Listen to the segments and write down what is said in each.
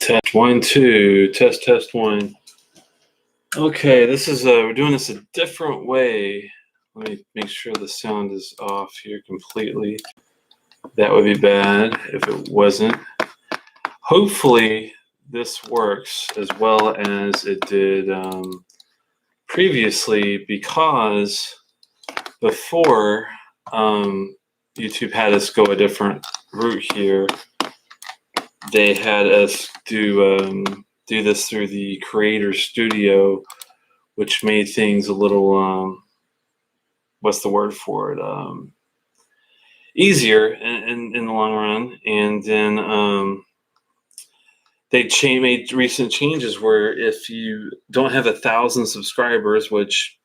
Test 1, 2, test 1. Okay, this is we're doing this a different way. Let me make sure the sound is off here completely. That would be bad if it wasn't. Hopefully this works as well as it did previously, because before YouTube had us go a different route here. They had us do this through the Creator Studio, which made things a little what's the word for it? Easier in the long run. And then they made recent changes where if you don't have 1,000 subscribers, which,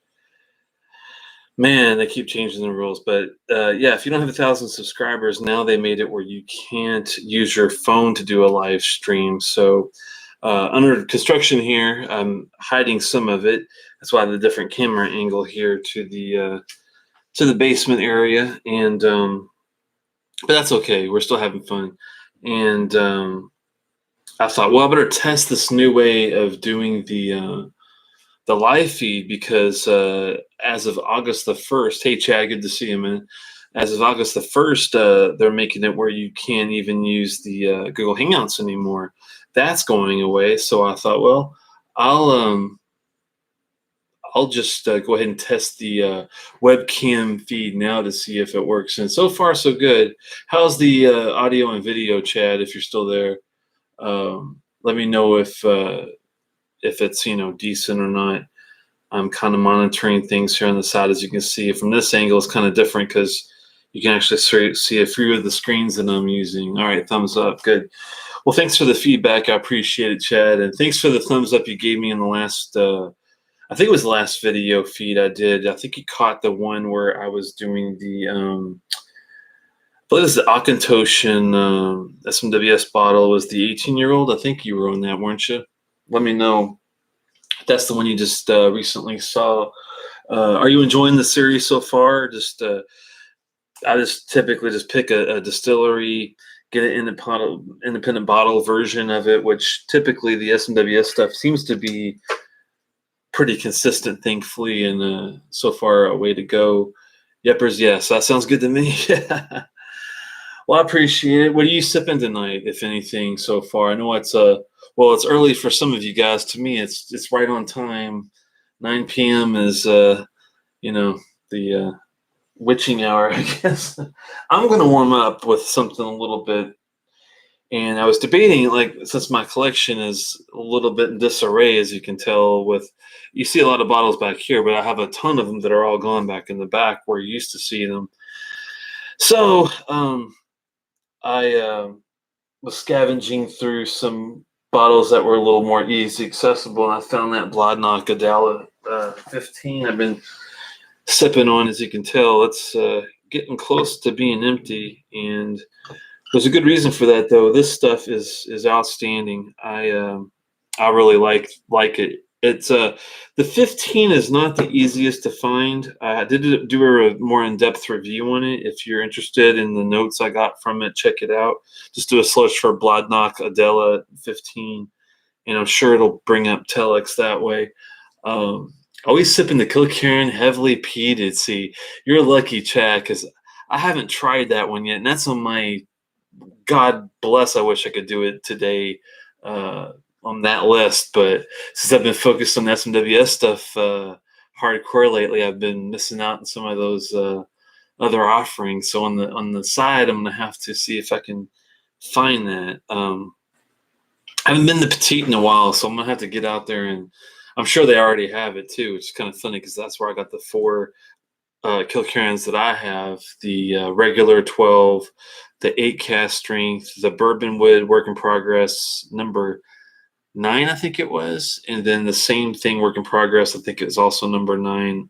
man, they keep changing the rules. But yeah, if you don't have 1,000 subscribers, now they made it where you can't use your phone to do a live stream. So under construction here, I'm hiding some of it. That's why the different camera angle here to the basement area. And but that's okay. We're still having fun. And I thought, well, I better test this new way of doing the live feed, because as of August the 1st, hey Chad, good to see you, man. As of August the 1st, they're making it where you can't even use the Google Hangouts anymore. That's going away. So I thought, well, I'll just go ahead and test the webcam feed now to see if it works. And so far, so good. How's the audio and video, Chad? If you're still there, let me know if it's decent or not. I'm kind of monitoring things here on the side. As you can see from this angle, it's kind of different because you can actually see a few of the screens that I'm using. All right, thumbs up, good. Well, thanks for the feedback. I appreciate it, Chad, and thanks for the thumbs up you gave me in the last. I think it was the last video feed I did. I think you caught the one where I was doing the. I believe it was the Akantoshan SMWS bottle. It was the 18-year-old. I think you were on that, weren't you? Let me know. That's the one you just recently saw. Are you enjoying the series so far? I just typically just pick a distillery, get an independent bottle version of it, which typically the SMWS stuff seems to be pretty consistent, thankfully, and so far a way to go. Yeppers, yes, that sounds good to me. Well, I appreciate it. What are you sipping tonight, if anything, so far? I know it's it's early for some of you guys. To me, it's right on time. 9 p.m. is the witching hour, I guess. I'm gonna warm up with something a little bit, and I was debating, like, since my collection is a little bit in disarray, as you can tell. You see a lot of bottles back here, but I have a ton of them that are all gone back in the back where you used to see them. So I was scavenging through some bottles that were a little more easy accessible, and I found that Blodnock Adela 15 I've been sipping on. As you can tell, it's getting close to being empty, and there's a good reason for that, though. This stuff is outstanding. I really like it. It's the 15 is not the easiest to find. I did do a more in-depth review on it. If you're interested in the notes I got from it, check it out. Just do a search for Blodnock Adela 15, and I'm sure it'll bring up Telex that way. Always sipping the Kilkerran heavily peated. See, you're lucky, Chad, because I haven't tried that one yet, and that's on my, God bless, I wish I could do it today on that list. But since I've been focused on SMWS stuff hardcore lately, I've been missing out on some of those other offerings. So on the side, I'm gonna have to see if I can find that. I haven't been to Petite in a while, so I'm gonna have to get out there, and I'm sure they already have it too, which is kind of funny because that's where I got the 4 Kilkerrans that I have: the regular 12, the 8 cast strength, the bourbon wood work in progress number 9, I think it was, and then the same thing work in progress, I think it was also number 9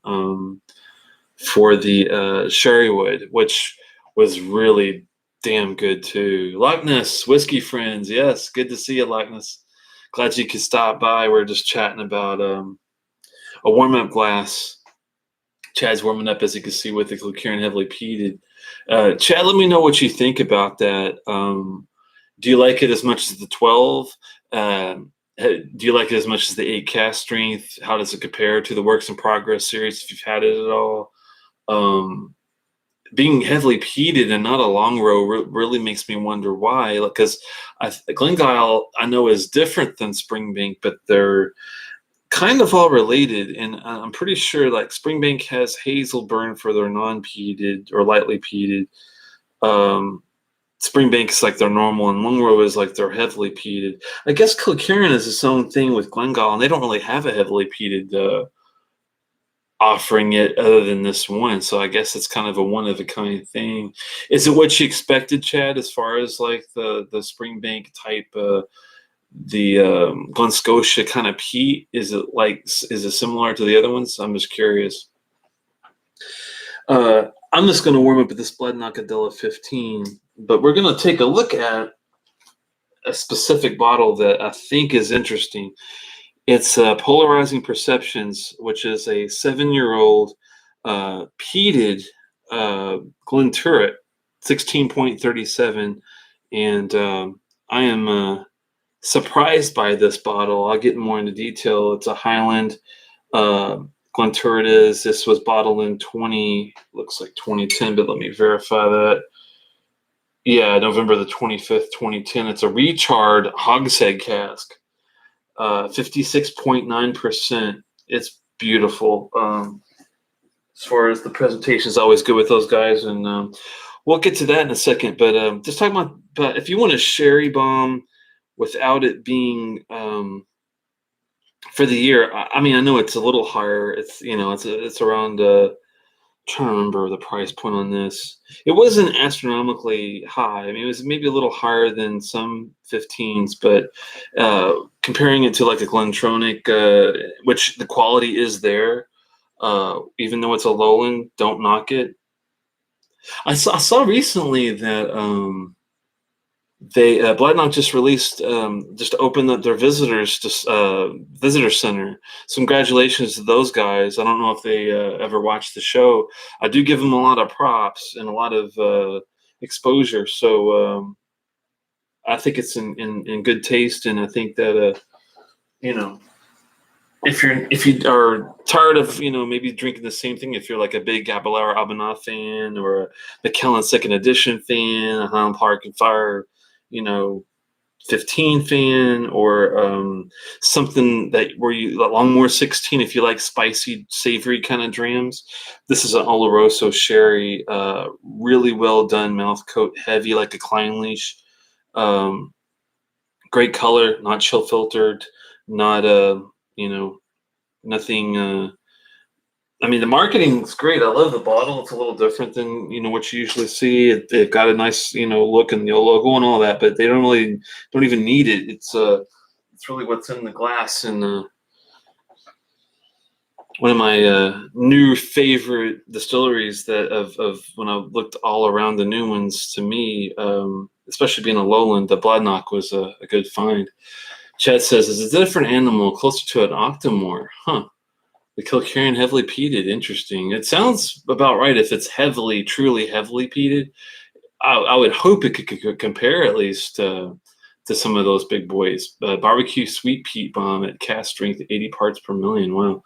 for the sherry wood, which was really damn good too. Loch Ness whiskey friends, yes, good to see you, Loch Ness. Glad you could stop by. We're just chatting about a warm-up glass. Chad's warming up, as you can see, with the Kilkerran heavily peated. Chad, let me know what you think about that. Do you like it as much as the 12? Do you like it as much as the 8 cast strength? How does it compare to the Works in Progress series, if you've had it at all? Being heavily peated and not a long row really makes me wonder why. Because Glengyle, I know, is different than Springbank, but they're kind of all related. And I'm pretty sure like Springbank has Hazelburn for their non-peated or lightly peated. Springbank is like their normal, and Longrow is like their heavily peated. I guess Kilkerran is its own thing with Glengyle, and they don't really have a heavily peated offering it other than this one. So I guess it's kind of a one of a kind thing. Is it what you expected, Chad, as far as like the Springbank type, the Glen Scotia kind of peat? Is it similar to the other ones? I'm just curious. I'm just going to warm up with this Bladnock Adela 15, but we're going to take a look at a specific bottle that I think is interesting. It's Polarizing Perceptions, which is a 7-year-old peated Glenturret, 16.37, and I am surprised by this bottle. I'll get more into detail. It's a Highland Glenturret is. This was bottled in looks like 2010, but let me verify that. Yeah, November the 25th, 2010. It's a recharred hogshead cask. 56.9%. It's beautiful. As far as the presentation is always good with those guys, and we'll get to that in a second. But just talking about if you want a sherry bomb without it being for the year. I mean, I know it's a little higher. It's it's around. Trying to remember the price point on this. It wasn't astronomically high. I mean, it was maybe a little higher than some 15s, but comparing it to like a Glentronic, which the quality is there, even though it's a lowland, don't knock it. I saw recently that they Bladnock just released, just opened up their visitor center. So congratulations to those guys. I don't know if they ever watched the show. I do give them a lot of props and a lot of exposure. So I think it's in good taste, and I think that if you are tired of maybe drinking the same thing, if you're like a big Abelard Abernathy fan or a McKellen Second Edition fan, a Highland Park and Fire 15 fan, or something where you Longmore 16, if you like spicy, savory kind of drams. This is an Oloroso sherry, really well done mouth coat, heavy like a Kleinleich. Great color, not chill filtered, not nothing. I mean, the marketing's great. I love the bottle. It's a little different than what you usually see. They've got a nice look and the logo and all that, but they don't even need it. It's really what's in the glass. And one of my new favorite distilleries that of when I looked all around the new ones, to me, especially being a lowland, the Bladnock was a good find. Chad says, "It's a different animal, closer to an octomore, huh? The Kilkerran heavily peated. Interesting. It sounds about right. If it's truly heavily peated, I would hope it could compare at least to some of those big boys. Barbecue sweet peat bomb at cast strength, 80 parts per million. Wow.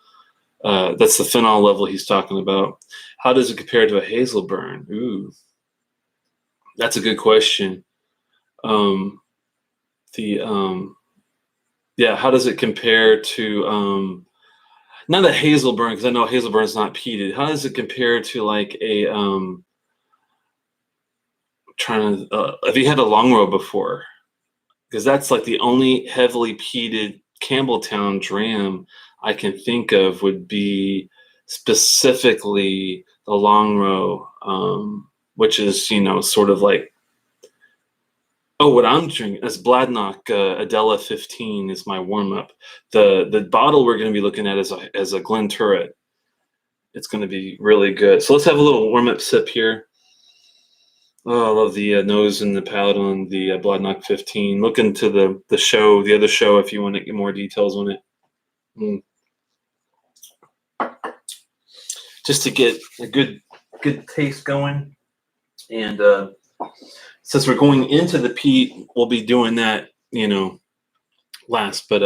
That's the phenol level he's talking about. How does it compare to a Hazelburn? Ooh, that's a good question. Yeah, how does it compare to not a Hazelburn, because I know Hazelburn's not peated. How does it compare to like a have you had a Longrow before? Because that's like the only heavily peated Campbelltown dram I can think of would be specifically the Longrow, which is sort of like, oh, what I'm drinking is Bladnock Adela 15 is my warm up. The bottle we're going to be looking at is a Glenturret. It's going to be really good. So let's have a little warm up sip here. Oh, I love the nose and the palate on the Bladnock 15. Look into the other show, if you want to get more details on it. Just to get a good taste going. And since we're going into the peat, we'll be doing that, last, but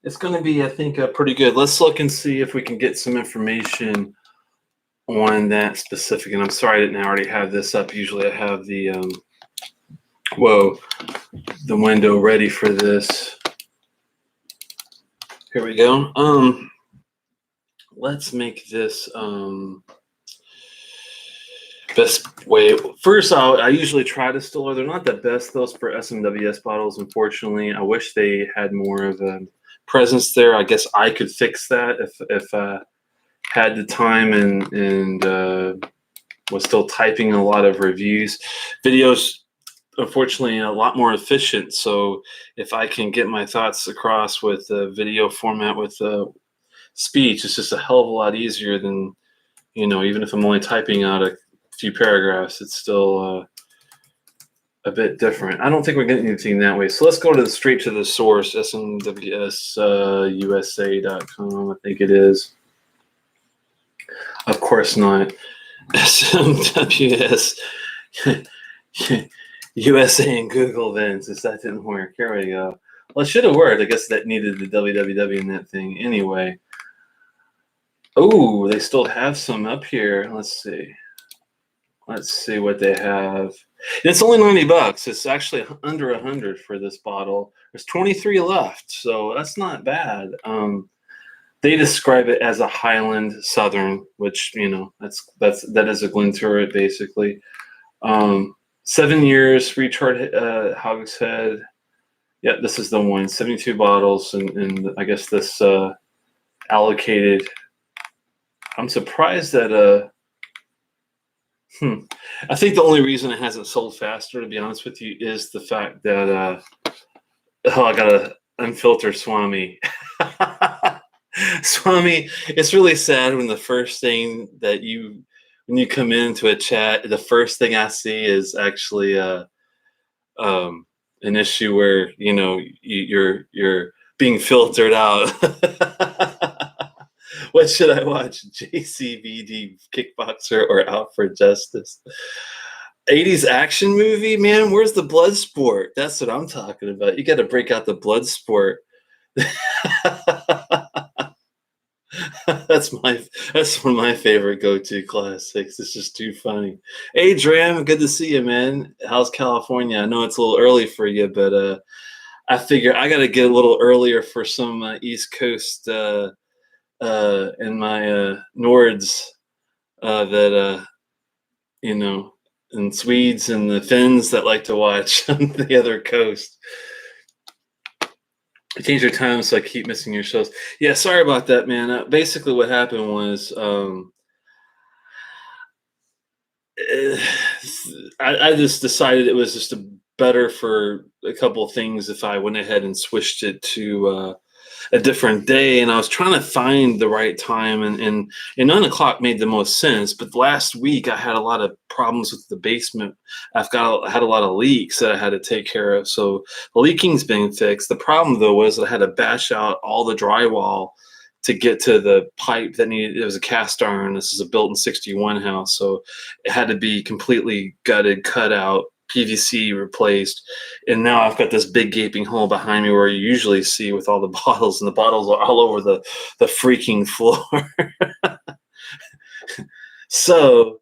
it's going to be, I think, pretty good. Let's look and see if we can get some information on that specific. And I'm sorry I didn't already have this up. Usually I have the the window ready for this. Here we go. Let's make this best way. First, I usually try to distiller. They're not the best, those for SMWS bottles, unfortunately. I wish they had more of a presence there. I guess I could fix that if I had the time and was still typing a lot of reviews. Videos, unfortunately, a lot more efficient. So if I can get my thoughts across with a video format with speech, it's just a hell of a lot easier than, even if I'm only typing out a few paragraphs, it's still a bit different. I don't think we're getting anything that way. So let's go straight to the source, SMWS USA.com, I think it is. Of course not. SMWS USA and Google then, since that didn't work. Here we go. Well, it should have worked. I guess that needed the www in that thing. Anyway. Oh, they still have some up here. Let's see. Let's see what they have. And it's only $90. It's actually under 100 for this bottle. There's 23 left, so that's not bad. They describe it as a Highland Southern, which that is a Glenturret basically. 7 years, recharred hogshead. Yeah, this is the one. 72 bottles, and I guess this allocated. I'm surprised that I think the only reason it hasn't sold faster, to be honest with you, is the fact that I got a unfiltered Swami. Swami, it's really sad when the first thing that when you come into a chat, the first thing I see is actually an issue where you're being filtered out. What should I watch? JCVD Kickboxer or Out for Justice? 80s action movie, man. Where's the blood sport? That's what I'm talking about. You got to break out the blood sport. That's one of my favorite go-to classics. It's just too funny. Hey, Dram, good to see you, man. How's California? I know it's a little early for you, but I figure I got to get a little earlier for some East Coast and my Nords that and Swedes and the Finns that like to watch on the other coast. I changed your time, so I keep missing your shows. Yeah, sorry about that, man. Basically, what happened was I just decided it was just better for a couple of things if I went ahead and switched it to a different day, and I was trying to find the right time, and 9 o'clock made the most sense. But last week I had a lot of problems with the basement. I had a lot of leaks that I had to take care of. So the leaking's been fixed. The problem though was I had to bash out all the drywall to get to the pipe that needed. It was a cast iron. This is a built in '61 house, so it had to be completely gutted, cut out, PVC replaced, and now I've got this big gaping hole behind me where you usually see with all the bottles, and the bottles are all over the freaking floor. So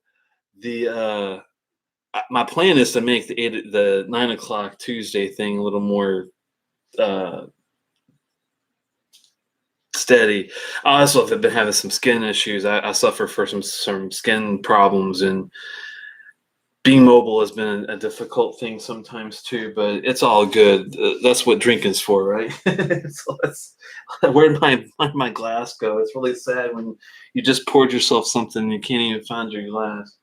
my plan is to make the 9 o'clock Tuesday thing a little more steady. I also have been having some skin issues. I suffer from some skin problems, and being mobile has been a difficult thing sometimes too, but it's all good. That's what drinking's for, right? So where'd my glass go? It's really sad when you just poured yourself something and you can't even find your glass.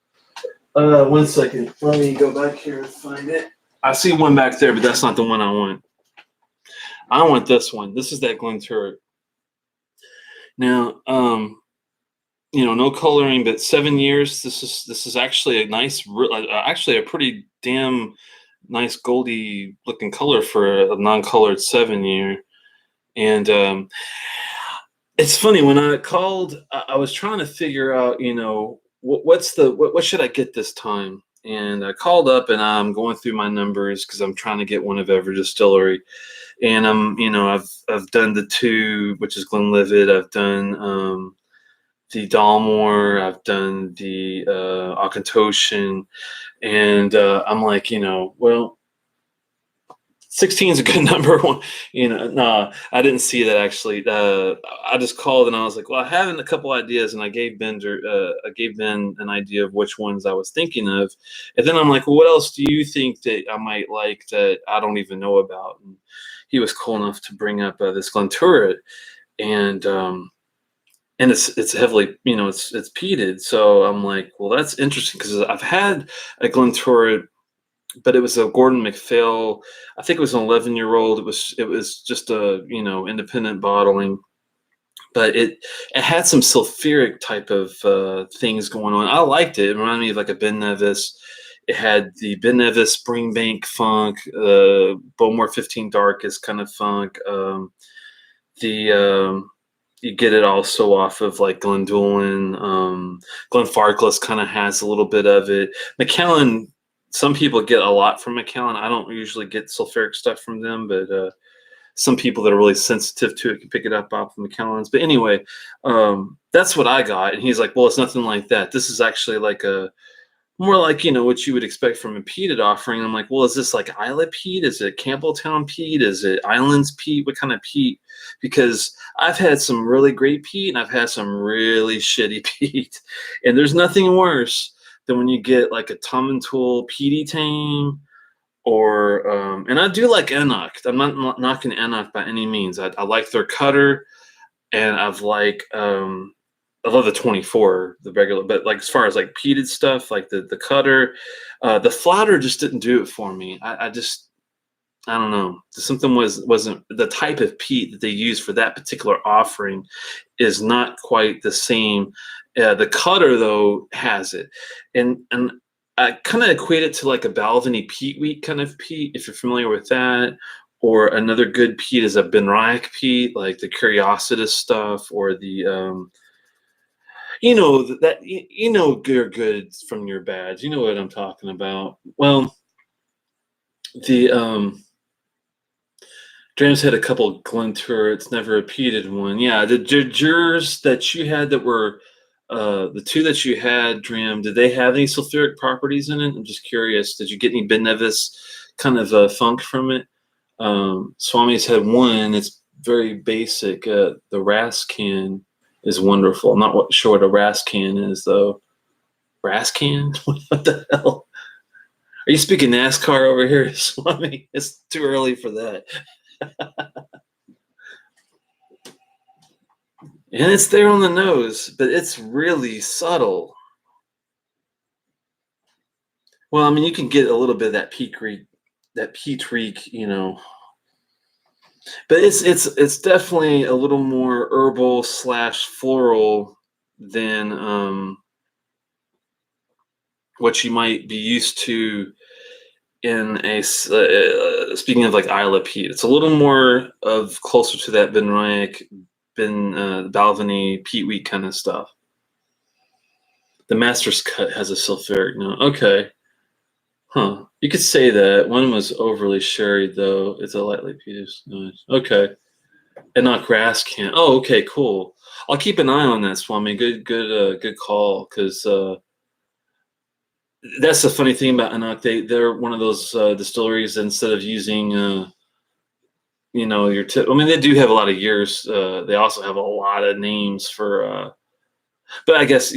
1 second. Let me go back here and find it. I see one back there, but that's not the one I want. I want this one. This is that Glenturret. Now, no coloring, but 7 years. This is actually a nice, actually a pretty damn nice goldy looking color for a non-colored 7 year. And it's funny, when I called, I was trying to figure out, what should I get this time? And I called up and I'm going through my numbers because I'm trying to get one of every distillery. And I've done the two, which is Glenlivet. I've done the Dalmore. I've done the Auchentoshan, and I'm like, well, 16 is a good number. One, no, I didn't see that actually. I just called and I was like, well, I have a couple ideas, and I gave Ben an idea of which ones I was thinking of, and then I'm like, well, what else do you think that I might like that I don't even know about? And he was cool enough to bring up this Glenturret, and it's heavily, it's peated. So I'm like, well, that's interesting because I've had a Glenturret, but it was a Gordon MacPhail. I think it was an 11-year-old. It was just a independent bottling, but it had some sulfuric type of things going on. I liked it. It reminded me of like a Ben Nevis. It had the Ben Nevis Springbank funk, Bowmore 15 Darkest kind of funk. The You get it also off of like Glendulin. Glenfarclas kind of has a little bit of it. Macallan, some people get a lot from Macallan. I don't usually get sulfuric stuff from them, but some people that are really sensitive to it can pick it up off of Macallan's. But anyway, that's what I got. And he's like, well, it's nothing like that. This is actually like more like, what you would expect from a peated offering. I'm like, well, is this like Isla peat? Is it Campbelltown peat? Is it Islands peat? What kind of peat? Because I've had some really great peat and I've had some really shitty peat. And there's nothing worse than when you get like a Tomintoul peaty tame, or and I do like Enoch. I'm not knocking Enoch by any means. I like their cutter, and I love the 24, the regular, but like as far as like peated stuff, like the cutter, the flatter just didn't do it for me. I don't know. Something wasn't the type of peat that they use for that particular offering is not quite the same. The cutter though has it, and I kind of equate it to like a Balvenie peat wheat kind of peat, if you're familiar with that. Or another good peat is a Benriach peat, like the Curiositas stuff, or the you're good from your bad. You know what I'm talking about. Well, the Drams had a couple Glenturrets, never a peated one. Yeah, the jurors that you had that were the two that you had, Dram, did they have any sulfuric properties in it? I'm just curious. Did you get any Ben Nevis kind of funk from it? Swami's had one. It's very basic. The Rascan is wonderful. I'm not sure what a Rascan is, though. Rascan? What the hell? Are you speaking NASCAR over here, Swami? It's too early for that. And it's there on the nose, but it's really subtle. Well, I mean, you can get a little bit of that peat reek, but it's definitely a little more herbal / floral than what you might be used to in a speaking of like Isla peat. It's a little more of closer to that Benriach, Balvenie peat wheat kind of stuff. The Master's Cut has a sulfuric note. Okay. Huh. You could say that. One was overly sherried, though. It's a lightly peated. Nice. Okay. And not grass can. Oh, okay, cool. I'll keep an eye on that, Swami. Good call. Because that's the funny thing about Anak. They're one of those distilleries. Instead of using, your tip. I mean, they do have a lot of years. They also have a lot of names for. But I guess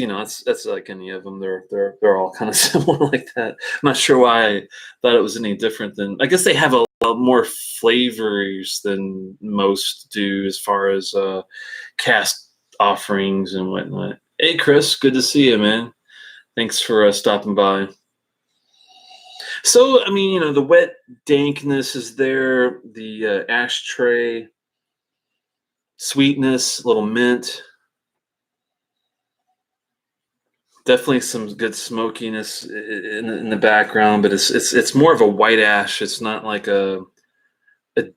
that's like any of them. They're all kind of similar like that. I'm not sure why I thought it was any different than. I guess they have a lot more flavors than most do as far as cast offerings and whatnot. Hey, Chris, good to see you, man. Thanks for stopping by. So, I mean, the wet dankness is there. The ashtray sweetness, a little mint. Definitely some good smokiness in the background, but it's more of a white ash. It's not like a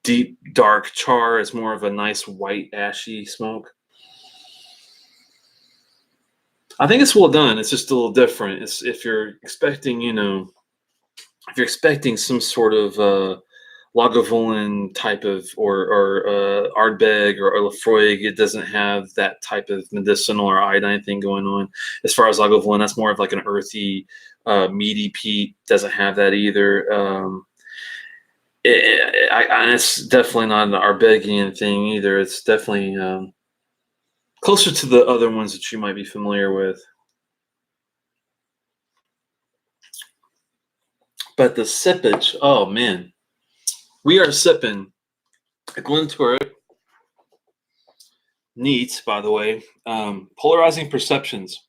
deep dark char. It's more of a nice white ashy smoke. I think it's well done. It's just a little different. If you're expecting some sort of Lagavulin type of, or Ardbeg or Lafroig. It doesn't have that type of medicinal or iodine thing going on. As far as Lagavulin, that's more of like an earthy, meaty peat. Doesn't have that either. It's definitely not an Arbegian thing either. It's definitely closer to the other ones that you might be familiar with. But the sippage, oh man, we are sipping a Glenturret. Neat, by the way. Polarizing Perceptions.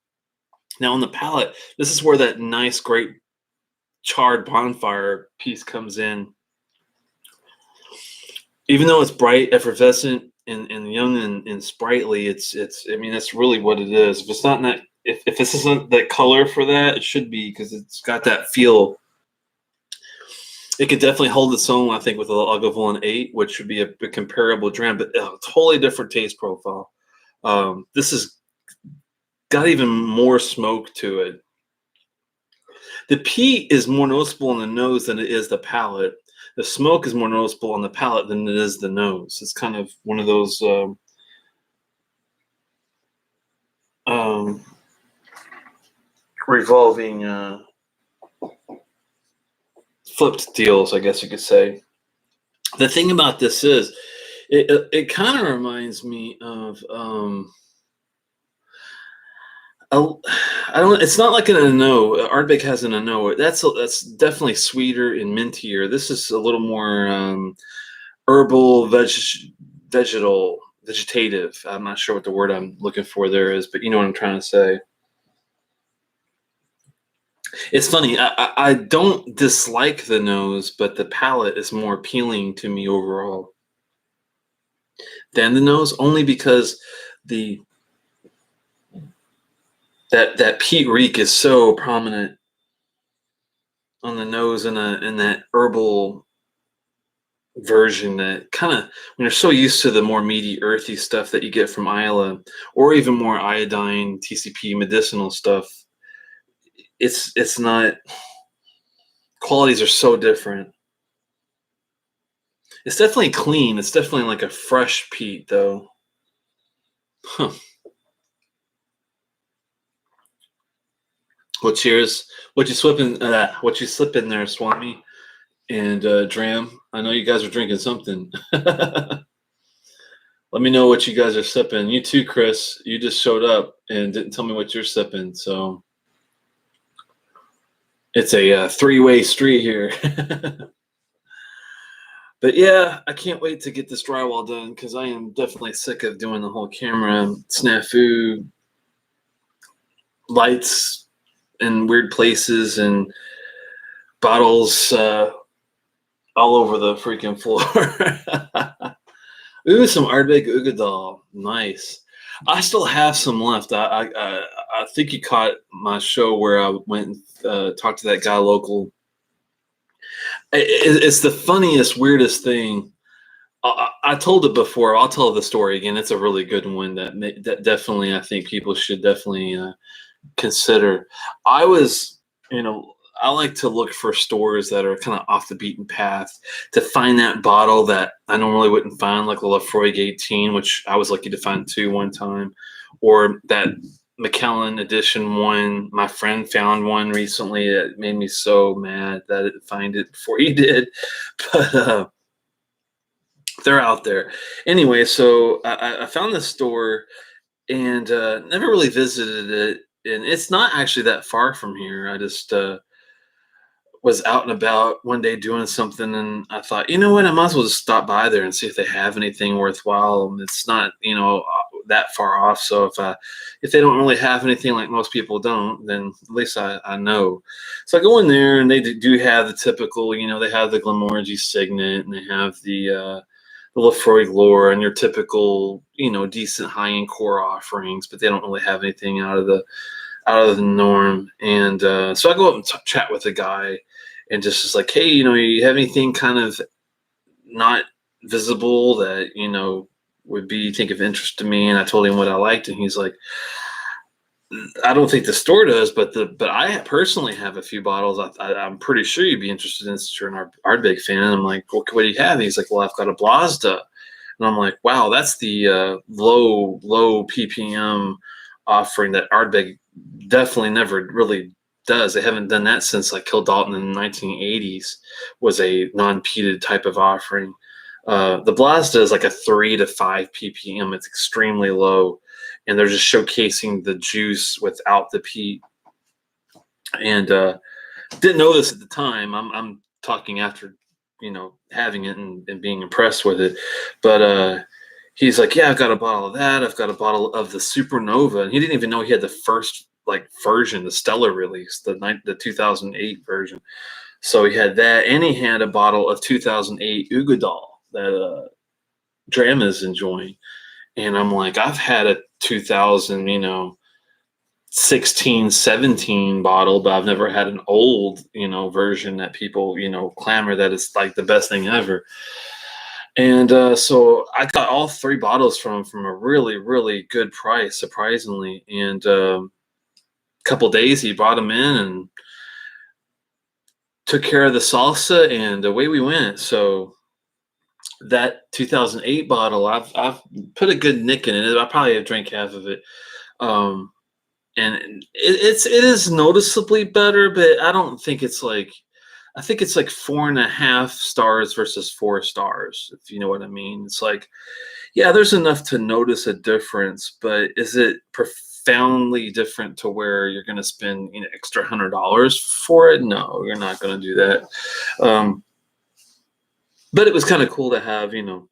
Now on the palate, this is where that nice, great charred bonfire piece comes in. Even though it's bright, effervescent, and young and sprightly, it's I mean, that's really what it is. If it's not that, if this isn't that color for that, it should be, because it's got that feel. It could definitely hold its own, I think, with a Lagavulin 8, which would be a comparable dram, but a totally different taste profile. This has got even more smoke to it. The peat is more noticeable on the nose than it is the palate. The smoke is more noticeable on the palate than it is the nose. It's kind of one of those revolving flipped deals, I guess you could say. The thing about this is, it kind of reminds me of I don't. It's not like an Ano. Ardbeg has an Ano. That's definitely sweeter and mintier. This is a little more herbal, vegetative. I'm not sure what the word I'm looking for there is, but you know what I'm trying to say. It's funny. I don't dislike the nose, but the palate is more appealing to me overall than the nose, only because that peat reek is so prominent on the nose and that herbal version, that kind of, when you're so used to the more meaty, earthy stuff that you get from Islay, or even more iodine, TCP, medicinal stuff, it's not, qualities are so different. It's definitely clean. It's definitely like a fresh peat, though. Huh. Well, cheers. What you slip in there, Swami and Dram? I know you guys are drinking something. Let me know what you guys are sipping. You too, Chris. You just showed up and didn't tell me what you're sipping, so it's a three-way street here. But yeah, I can't wait to get this drywall done, because I am definitely sick of doing the whole camera snafu, lights in weird places, and bottles all over the freaking floor. Ooh, some Ardbeg Ugadal. Nice. I still have some left. I think you caught my show where I went and talked to that guy local. It's the funniest, weirdest thing. I told it before. I'll tell the story again. It's a really good one that definitely, I think people should definitely consider. I was, I like to look for stores that are kind of off the beaten path to find that bottle that I normally wouldn't find, like the Lafroig 18, which I was lucky to find two one time, or that McKellen edition one. My friend found one recently that made me so mad that I didn't find it before he did, but they're out there. Anyway, so I found this store and never really visited it, and it's not actually that far from here. I just was out and about one day doing something, and I thought, you know what, I might as well just stop by there and see if they have anything worthwhile. And it's not, that far off. So if they don't really have anything, like most people don't, then at least I know. So I go in there, and they do have the typical, they have the Glenmorangie Signet, and they have the Lafroig Lore, and your typical, decent high-end core offerings, but they don't really have anything out of the norm. And so I go up and chat with the guy, and just is like, hey, you have anything kind of not visible that would be, think, of interest to me? And I told him what I liked, and he's like, I don't think the store does, but I personally have a few bottles. I'm pretty sure you'd be interested in since you're an Ardbeg fan. And I'm like, well, what do you have? And he's like, well, I've got a Blazda. And I'm like, wow, that's the low ppm offering that Ardbeg definitely never really does. They haven't done that since like Kildalton in the 1980s was a non-peated type of offering. The Blazda is like a 3 to 5 ppm. It's extremely low, and they're just showcasing the juice without the peat. And didn't know this at the time. I'm talking after having it and being impressed with it. But he's like, yeah, I've got a bottle of that. I've got a bottle of the Supernova, and he didn't even know he had the first like version, the Stellar release, the 2008 version. So he had that, and he had a bottle of 2008 Ugadal that Dram is enjoying. And I'm like, I've had a 2016, 17 bottle, but I've never had an old, version that people, clamor that it's like the best thing ever. And so I got all 3 bottles from a really, really good price, surprisingly. And a couple days he brought them in and took care of the salsa, and away we went. So that 2008 bottle, I've put a good nick in it. I probably have drank half of it. And it is noticeably better, but I don't think it's like, I think it's like 4.5 stars versus 4 stars, if you know what I mean. It's like, yeah, there's enough to notice a difference, but is it profoundly different to where you're going to spend extra $100 for it? No, you're not going to do that. But it was kind of cool to have, an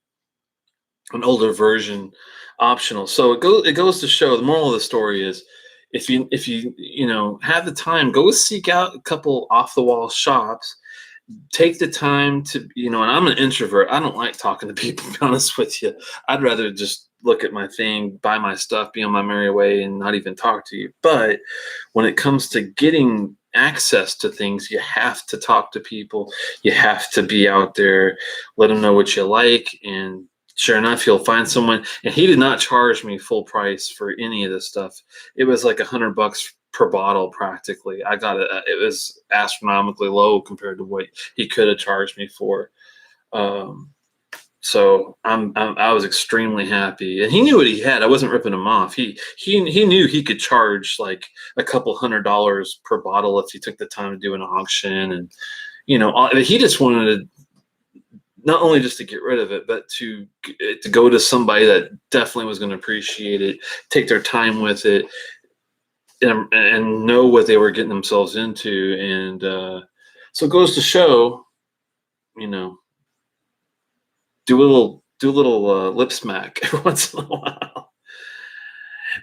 older version optional. So it goes to show, the moral of the story is, if you have the time, go seek out a couple off the wall shops. Take the time to, and I'm an introvert. I don't like talking to people, to be honest with you. I'd rather just look at my thing, buy my stuff, be on my merry way, and not even talk to you. But when it comes to getting access to things, you have to talk to people. You have to be out there, let them know what you like, and sure enough, he'll find someone. And he did not charge me full price for any of this stuff. It was like $100 per bottle, practically. I got it. It was astronomically low compared to what he could have charged me for. So I was extremely happy, and he knew what he had. I wasn't ripping him off. He knew he could charge like a couple $100 per bottle if he took the time to do an auction, and he just wanted to, not only just to get rid of it, but to go to somebody that definitely was going to appreciate it, take their time with it, and know what they were getting themselves into. And so it goes to show, do a little lip smack every once in a while.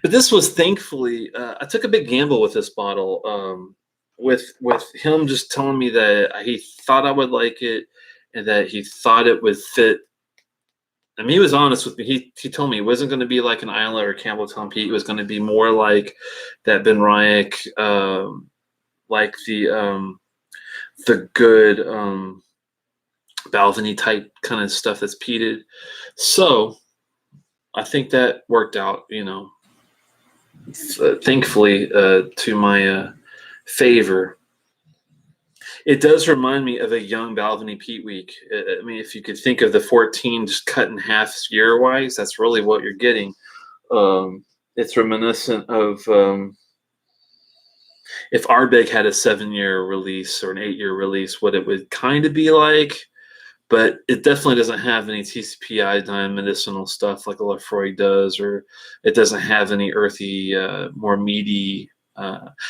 But this was, thankfully, I took a big gamble with this bottle, with him just telling me that he thought I would like it, and that he thought it would fit. I mean, he was honest with me. He told me it wasn't going to be like an Isla or Campbelltown Pete. It was going to be more like that Ben Ryack, like the good Balvenie type kind of stuff that's peated. So I think that worked out, thankfully, to my favor. It does remind me of a young Balvenie Peat Week. I mean, if you could think of the 14 just cut in half year-wise, that's really what you're getting. It's reminiscent of if Ardbeg had a 7-year release or an 8-year release, what it would kind of be like. But it definitely doesn't have any TCP iodine medicinal stuff like a Lefroy does, or it doesn't have any earthy, more meaty.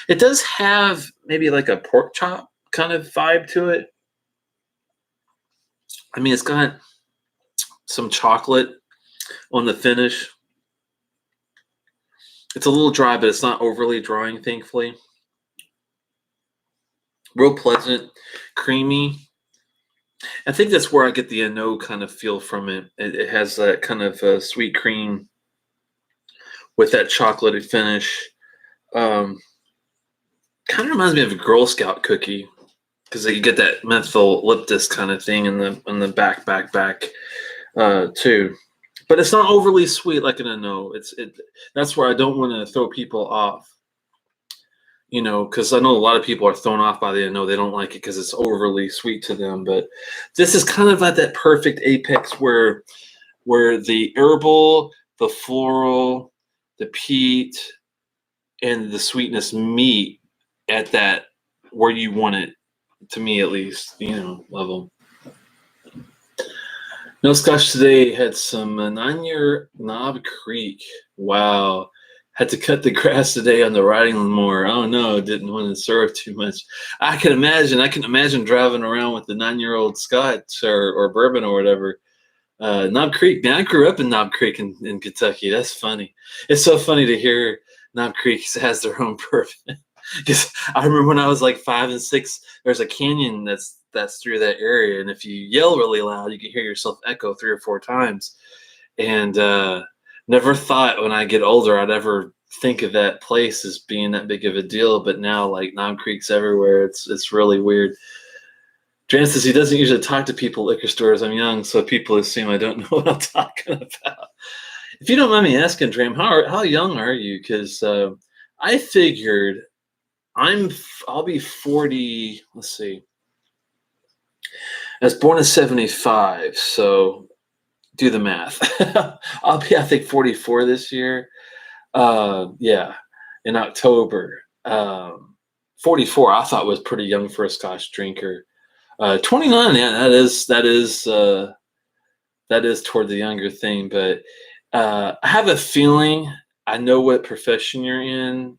It does have maybe like a pork chop kind of vibe to it. I mean, it's got some chocolate on the finish. It's a little dry, but it's not overly drying, thankfully. Real pleasant, creamy. I think that's where I get the Ano kind of feel from it. It has that kind of sweet cream with that chocolatey finish. Kind of reminds me of a Girl Scout cookie, because you get that mentholyptus kind of thing in the back too. But it's not overly sweet like an Ano. That's where I don't want to throw people off. because I know a lot of people are thrown off by the. I know they don't like it because it's overly sweet to them. But this is kind of at that perfect apex where the herbal, the floral, the peat, and the sweetness meet at that where you want it, to me at least, level. No Scotch today. Had some 9-year Knob Creek. Wow. Had to cut the grass today on the riding lawnmower. Oh no, didn't want to serve too much. I can imagine driving around with the 9-year-old Scotch or bourbon or whatever. Knob Creek. Man, I grew up in Knob Creek in Kentucky. That's funny. It's so funny to hear Knob Creek has their own bourbon. Because I remember when I was like 5 and 6, there's a canyon that's through that area, and if you yell really loud, you can hear yourself echo 3 or 4 times. And never thought when I get older I'd ever think of that place as being that big of a deal. But now, like, Knob Creek's everywhere. It's really weird. Jan says he doesn't usually talk to people at liquor stores. I'm young, so people assume I don't know what I'm talking about. If you don't mind me asking, Dram, how young are you? Because I figured I'll be 40. Let's see. I was born in 75, so do the math. I'll be, I think, 44 this year. Yeah, in October. 44, I thought was pretty young for a Scotch drinker. 29, yeah, that is toward the younger thing. But I have a feeling I know what profession you're in.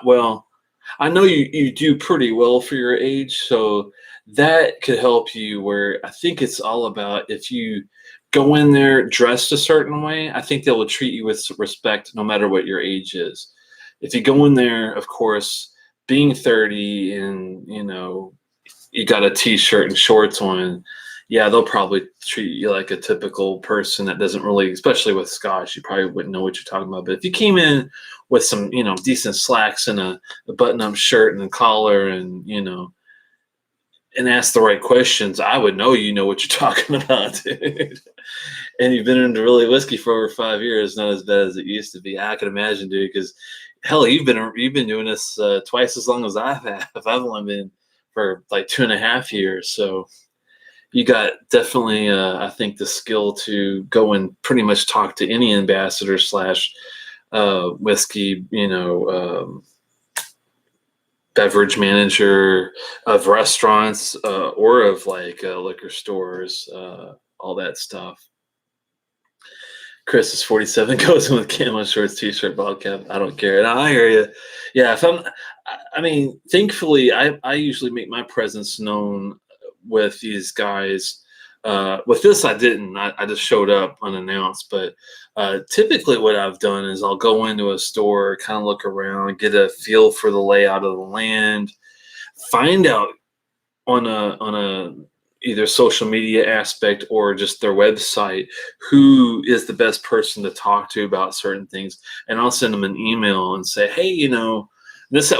Well, I know you do pretty well for your age, so that could help you. Where I think it's all about, if you go in there dressed a certain way, I think they will treat you with respect no matter what your age is. If you go in there, of course, being 30 and you got a t-shirt and shorts on, yeah, they'll probably treat you like a typical person that doesn't really, especially with Scotch, you probably wouldn't know what you're talking about. But if you came in with some, decent slacks and a button-up shirt and a collar and, and ask the right questions, I would know you know what you're talking about, dude. And you've been into really whiskey for over 5 years, not as bad as it used to be. I can imagine, dude, because hell, you've been doing this twice as long as I have. I've only been for like 2.5 years, so you got definitely, I think, the skill to go and pretty much talk to any ambassador slash whiskey, beverage manager of restaurants or of like liquor stores, all that stuff. Chris is 47, goes in with camo shorts, t-shirt, ball cap. I don't care. And I hear you. Yeah, thankfully, I usually make my presence known with these guys. With this, I didn't. I just showed up unannounced. But typically, what I've done is I'll go into a store, kind of look around, get a feel for the layout of the land, find out on a either social media aspect or just their website who is the best person to talk to about certain things, and I'll send them an email and say, hey, that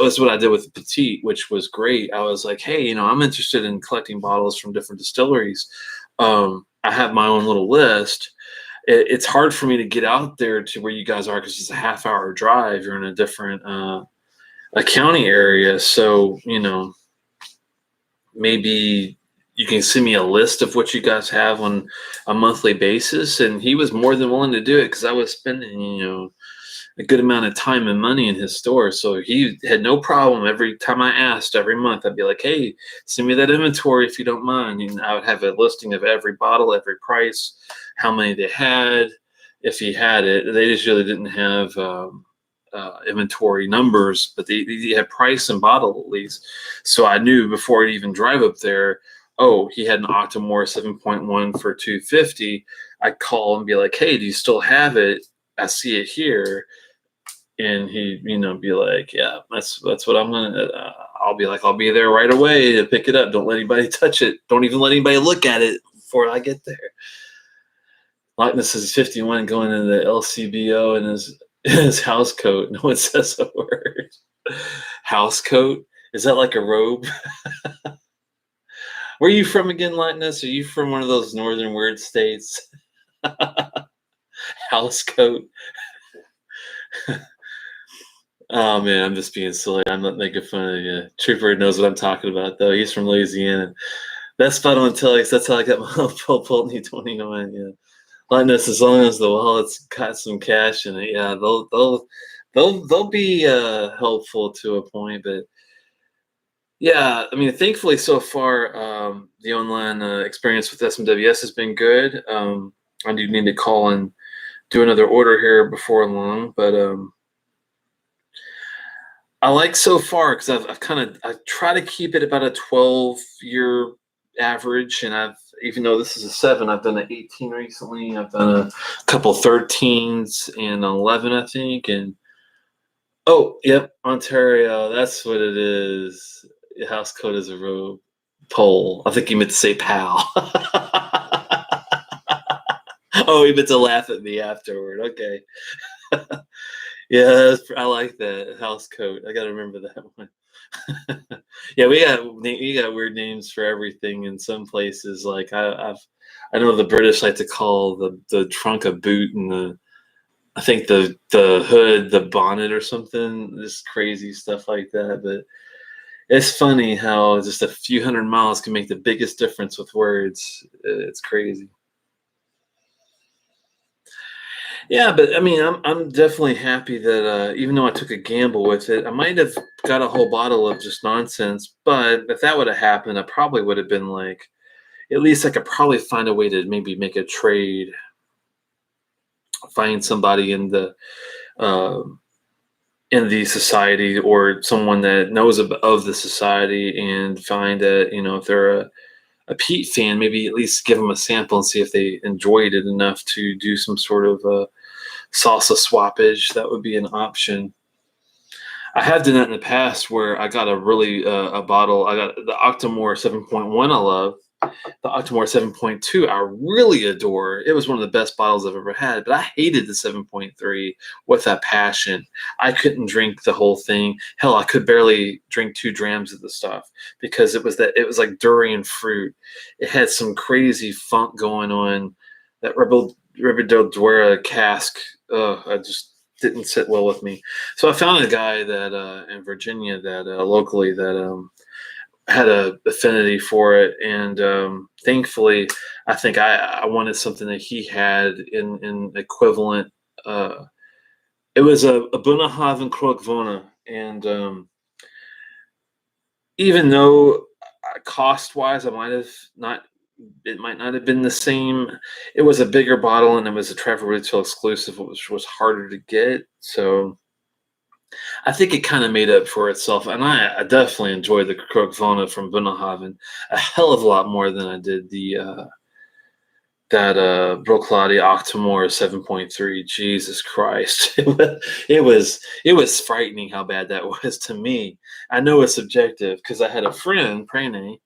was what I did with Petite, which was great. I was like, hey, I'm interested in collecting bottles from different distilleries. I have my own little list. It's hard for me to get out there to where you guys are because it's a half-hour drive. You're in a different a county area, so maybe you can send me a list of what you guys have on a monthly basis. And he was more than willing to do it because I was spending, a good amount of time and money in his store. So he had no problem. Every time I asked, every month, I'd be like, hey, send me that inventory if you don't mind. And I would have a listing of every bottle, every price, how many they had, if he had it. They usually didn't have inventory numbers, but they had price and bottle at least. So I knew before I'd even drive up there, oh, he had an Octomore 7.1 for $250. I'd call and be like, hey, do you still have it? I see it here. And he, be like, yeah, that's what I'm gonna. I'll be like, I'll be there right away to pick it up. Don't let anybody touch it. Don't even let anybody look at it before I get there. Likeness is 51, going into the LCBO in his house coat. No one says a word. House coat? Is that like a robe? Where are you from again, Likeness? Are you from one of those northern weird states? House coat. Oh man, I'm just being silly. I'm not making fun of you. Trooper knows what I'm talking about, though. He's from Louisiana. That's spot on Telex. That's how I got my Pultney 29. Yeah, Linus, as long as the wallet's got some cash in it, yeah, they'll be helpful to a point. But yeah, I mean, thankfully so far, the online experience with SMWS has been good. I do need to call and do another order here before long, but I like so far because I've kind of I try to keep it about a 12-year average, and I've even though this is a 7, I've done an 18 recently. I've done a couple 13s and 11, I think, and oh, yep, Ontario. That's what it is. The house code is a row pole. I think he meant to say pal. Oh, he meant to laugh at me afterward. Okay. Yeah, I like that house coat. I got to remember that one. Yeah, we got weird names for everything in some places. Like I know the British like to call the trunk a boot and I think the hood the bonnet or something. Just crazy stuff like that. But it's funny how just a few hundred miles can make the biggest difference with words. It's crazy. Yeah, but I mean, I'm definitely happy that even though I took a gamble with it, I might have got a whole bottle of just nonsense. But if that would have happened, I probably would have been like, at least I could probably find a way to maybe make a trade, find somebody uh, in the society or someone that knows of the society, and find that if they're a Pete fan, maybe at least give them a sample and see if they enjoyed it enough to do some sort of salsa swappage. That would be an option. I have done that in the past where I got a really a bottle. I got the Octomore 7.1. I love the Octomore 7.2. I really adore. It was one of the best bottles I've ever had. But I hated the 7.3 with a passion. I couldn't drink the whole thing. Hell, I could barely drink 2 grams of the stuff because it was like durian fruit. It had some crazy funk going on. That Rebel del Duera cask. I just didn't sit well with me. So I found a guy that in Virginia that locally that had a affinity for it, and thankfully, I think I wanted something that he had in equivalent. It was a Bunnahaven Krogvona, and even though cost wise, I might have not. It might not have been the same. It was a bigger bottle, and it was a Travel Retail exclusive, which was harder to get. So I think it kind of made up for itself, and I definitely enjoyed the Krogvona from Bunnahaven a hell of a lot more than I did the that Bruichladdich Octomore 7.3. Jesus Christ, it was frightening how bad that was to me. I know it's subjective because I had a friend, Prene.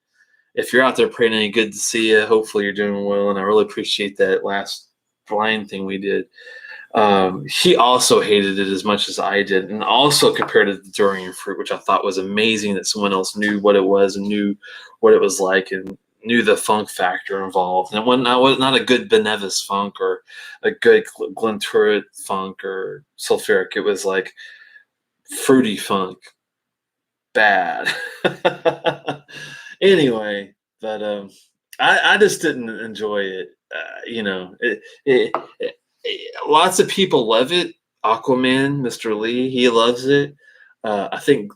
If you're out there, Prene, good to see you. Hopefully you're doing well, and I really appreciate that last blind thing we did. He also hated it as much as I did, and also compared it to durian fruit, which I thought was amazing that someone else knew what it was and knew what it was like and knew the funk factor involved. And it was not a good Benevis funk or a good Glenturret funk or sulfuric. It was like fruity funk, bad. Anyway, but I just didn't enjoy it. It lots of people love it. Aquaman, Mr. Lee, he loves it. I think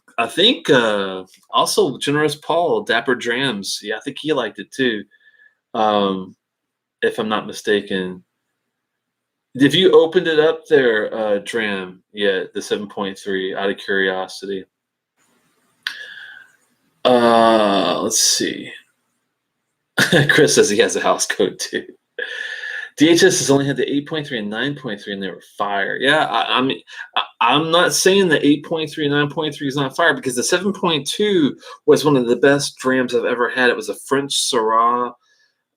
also Generous Paul, Dapper Drams. Yeah, I think he liked it too. Um, if I'm not mistaken. Have you opened it up there, Dram, yet, the 7.3, out of curiosity? Let's see. Chris says he has a house code too. DHS has only had the 8.3 and 9.3, and they were fire. Yeah, I mean, I'm not saying the 8.3 and 9.3 is not fire, because the 7.2 was one of the best drams I've ever had. It was a French Syrah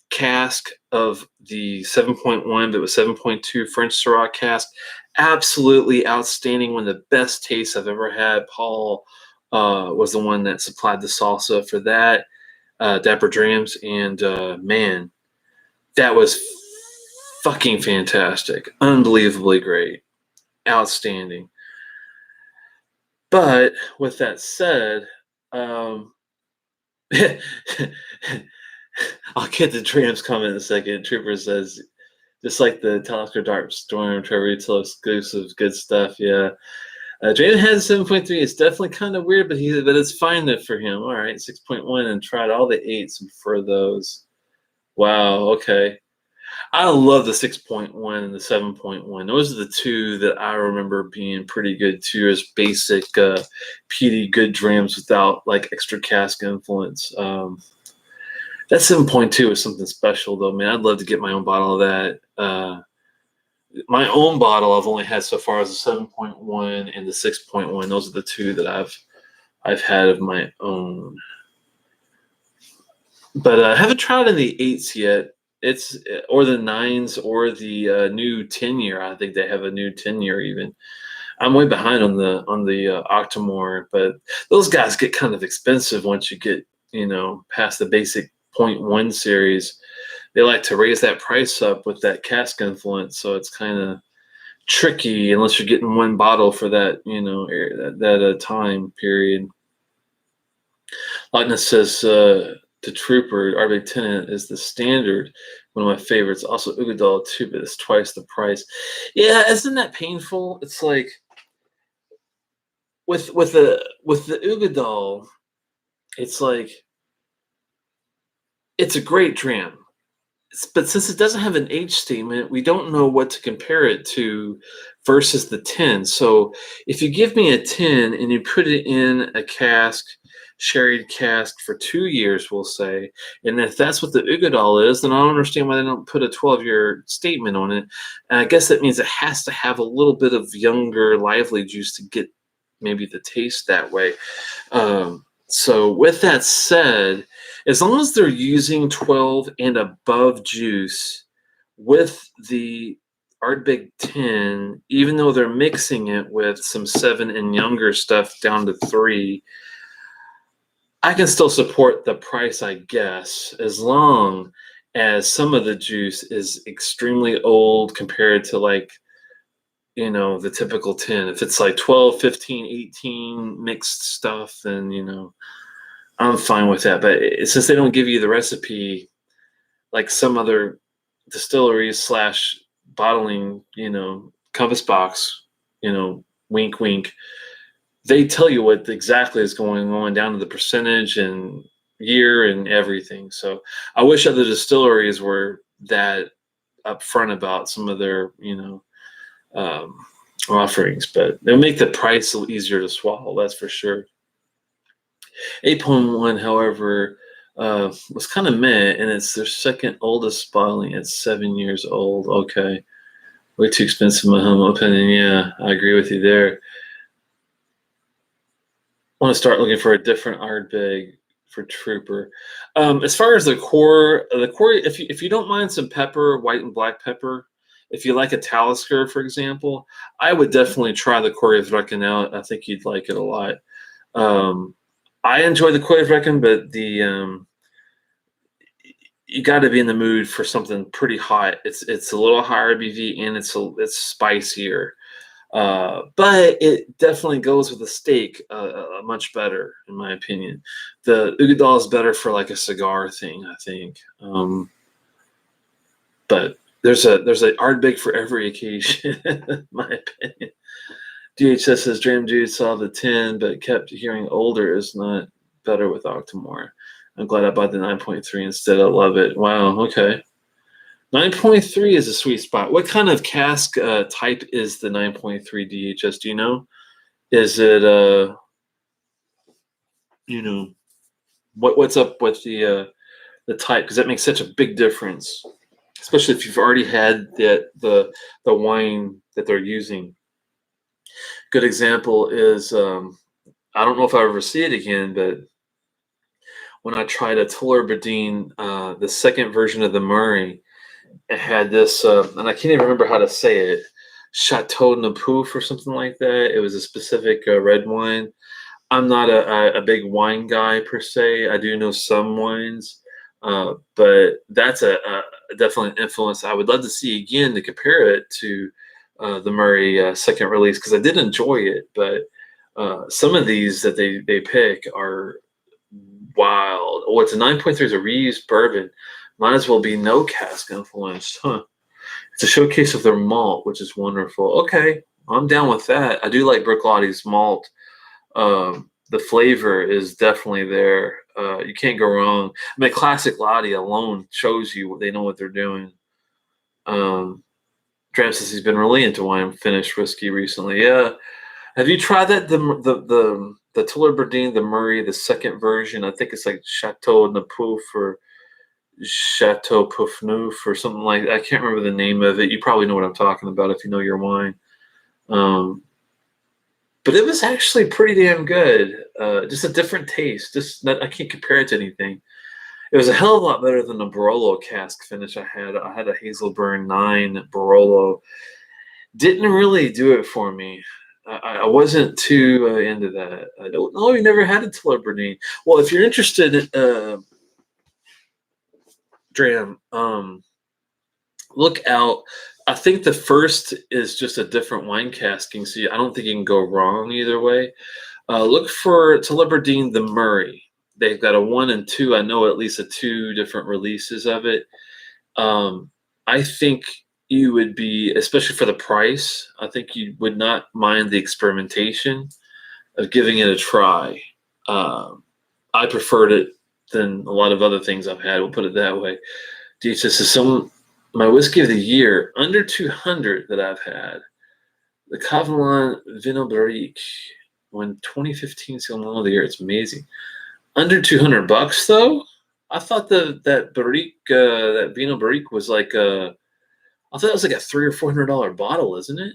cask of the 7.1, but it was 7.2 French Syrah cask. Absolutely outstanding. One of the best tastes I've ever had. Paul was the one that supplied the salsa for that, Dapper Drams, and man, that was fucking fantastic. Unbelievably great. Outstanding. But with that said, um, I'll get to Tram's comment in a second. Trooper says, just like the Telex Dark Storm, Trevor Retail exclusive, good stuff. Yeah. Drayden has 7.3. It's definitely kind of weird, but it's fine for him. All right, 6.1, and tried all the 8s for those. Wow, okay. I love the 6.1 and the 7.1. Those are the two that I remember being pretty good too, as basic PD good drams without like extra cask influence. That 7.2 is something special though, man. I'd love to get my own bottle of that. My own bottle I've only had so far is the 7.1 and the 6.1. Those are the two that I've had of my own. But I haven't tried any 8s yet. It's or the 9s or the new 10-year. I think they have a new 10-year even. I'm way behind on the Octomore, but those guys get kind of expensive once you get past the basic 0.1 series. They like to raise that price up with that cask influence, so it's kind of tricky unless you're getting one bottle for that that time period. Lightness says to Trooper, our big tenant is the standard, one of my favorites. Also Ugadal too, but it's twice the price. Yeah, isn't that painful? It's like with the Ugadal, it's like it's a great dram. But since it doesn't have an age statement, we don't know what to compare it to versus the 10. So if you give me a 10 and you put it in a cask, sherried cask for 2 years, we'll say, and if that's what the Ugadal is, then I don't understand why they don't put a 12-year statement on it. And I guess that means it has to have a little bit of younger, lively juice to get maybe the taste that way. So with that said, as long as they're using 12 and above juice with the Ardbeg 10, even though they're mixing it with some 7 and younger stuff down to 3, I can still support the price, I guess, as long as some of the juice is extremely old compared to the typical 10. If it's like 12, 15, 18 mixed stuff, then, I'm fine with that. But since they don't give you the recipe like some other distilleries / bottling, compass box, wink, wink, they tell you what exactly is going on down to the percentage and year and everything. So I wish other distilleries were that upfront about some of their, offerings, but they'll make the price a little easier to swallow. That's for sure. 8.1, however, was kind of meh, and it's their second oldest bottling at 7 years old. Okay. Way too expensive, in my humble opinion. Yeah, I agree with you there. I want to start looking for a different Ardbeg for Trooper. As far as the core, if you don't mind some pepper, white and black pepper, if you like a Talisker, for example, I would definitely try the Korevrekken out. I think you'd like it a lot. I enjoy the Korevrekken, but you got to be in the mood for something pretty hot. It's a little higher ABV and it's spicier, but it definitely goes with a steak much better, in my opinion. The Ugadal is better for like a cigar thing, I think. But there's a Ardbeg for every occasion, in my opinion. DHS says Dram Dude saw the 10, but kept hearing older is not better with Octomore. I'm glad I bought the 9.3 instead. I love it. Wow, okay. 9.3 is a sweet spot. What kind of cask type is the 9.3 DHS? Do you know? Is it what's up with the type? Because that makes such a big difference, especially if you've already had the wine that they're using. Good example is I don't know if I'll ever see it again, but when I tried a Tulare the second version of the Murray, it had this, and I can't even remember how to say it, Chateau Napouf or something like that. It was a specific red wine. I'm not a big wine guy per se. I do know some wines, but that's definitely an influence I would love to see again to compare it to the Murray second release, because I did enjoy it, but Some of these that they pick are wild. Oh, it's a 9.3 is a reused bourbon. Might as well be no cask influenced, huh? It's a showcase of their malt, which is wonderful. Okay, I'm down with that. I do like Brooklotti's malt. The flavor is definitely there. You can't go wrong. I mean, Classic Lottie alone shows you they know what they're doing. Dram says he's been really into wine finished whiskey recently. Yeah. Have you tried that the Tullibardine, the Murray, the second version? I think it's like Chateau Nepouf or Chateau Poufneuf or something like that. I can't remember the name of it. You probably know what I'm talking about if you know your wine. But it was actually pretty damn good. Just a different taste. I can't compare it to anything. It was a hell of a lot better than the Barolo cask finish I had. I had a Hazelburn 9 Barolo. Didn't really do it for me. I wasn't too into that. I don't know. You never had a Tullibardine. Well, if you're interested, Dram, look out. I think the first is just a different wine casking, so I don't think you can go wrong either way. Look for Tullibardine the Murray. They've got a 1 and 2. I know at least 2 different releases of it. I think you would be, especially for the price, I think you would not mind the experimentation of giving it a try. I preferred it than a lot of other things I've had. We'll put it that way. DHS is my whiskey of the year, under 200 that I've had. The Cavalan Vino Barrique won 2015 Salmon of the Year. It's amazing. Under $200 though. I thought that Barrique, that Vino Barrique was like I thought it was like a $300 or $400 bottle, isn't it?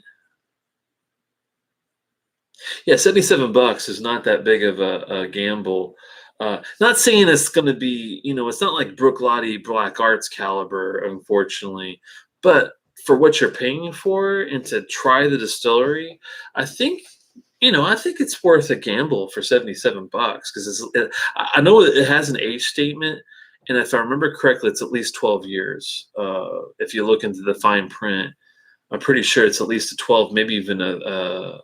Yeah, $77 is not that big of a gamble. Not saying it's going to be, it's not like Brooklottie Black Arts caliber, unfortunately. But for what you're paying for and to try the distillery, I think it's worth a gamble for $77 because I know it has an age statement, and if I remember correctly, it's at least 12 years. If you look into the fine print, I'm pretty sure it's at least a 12, maybe even a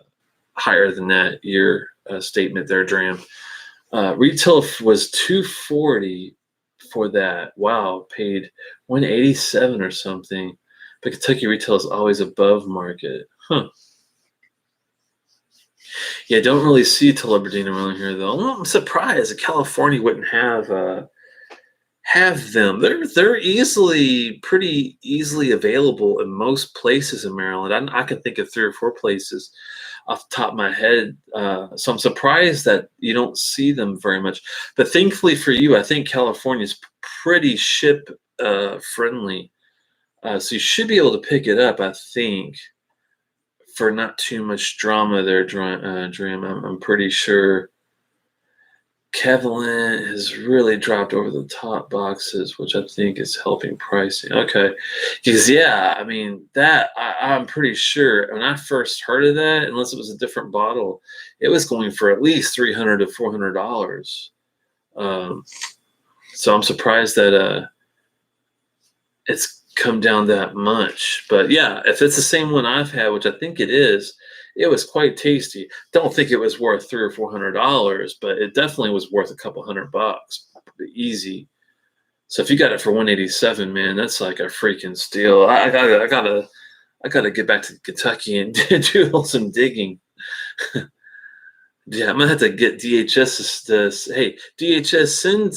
higher than that year statement there, Dram. Retail was $240 for that. Wow, paid $187 or something. But Kentucky retail is always above market. Huh. Yeah, don't really see Tullibardine around here though. I'm surprised that California wouldn't have them. They're pretty easily available in most places in Maryland. I can think of 3 or 4 places off the top of my head. So I'm surprised that you don't see them very much. But thankfully for you, I think California is pretty ship friendly. So you should be able to pick it up, I think, for not too much drama there, Dram. I'm pretty sure Kevlin has really dropped over the top boxes, which I think is helping pricing. Okay. Because, yeah, I mean, I'm pretty sure when I first heard of that, unless it was a different bottle, it was going for at least $300 to $400. So I'm surprised that it's come down that much. But, yeah, if it's the same one I've had, which I think it is, it was quite tasty. Don't think it was worth $300 or $400, but it definitely was worth a couple $100, easy. So if you got it for $187, man, that's like a freaking steal. I gotta get back to Kentucky and do some digging. Yeah, I'm gonna have to get DHS. Hey, DHS, send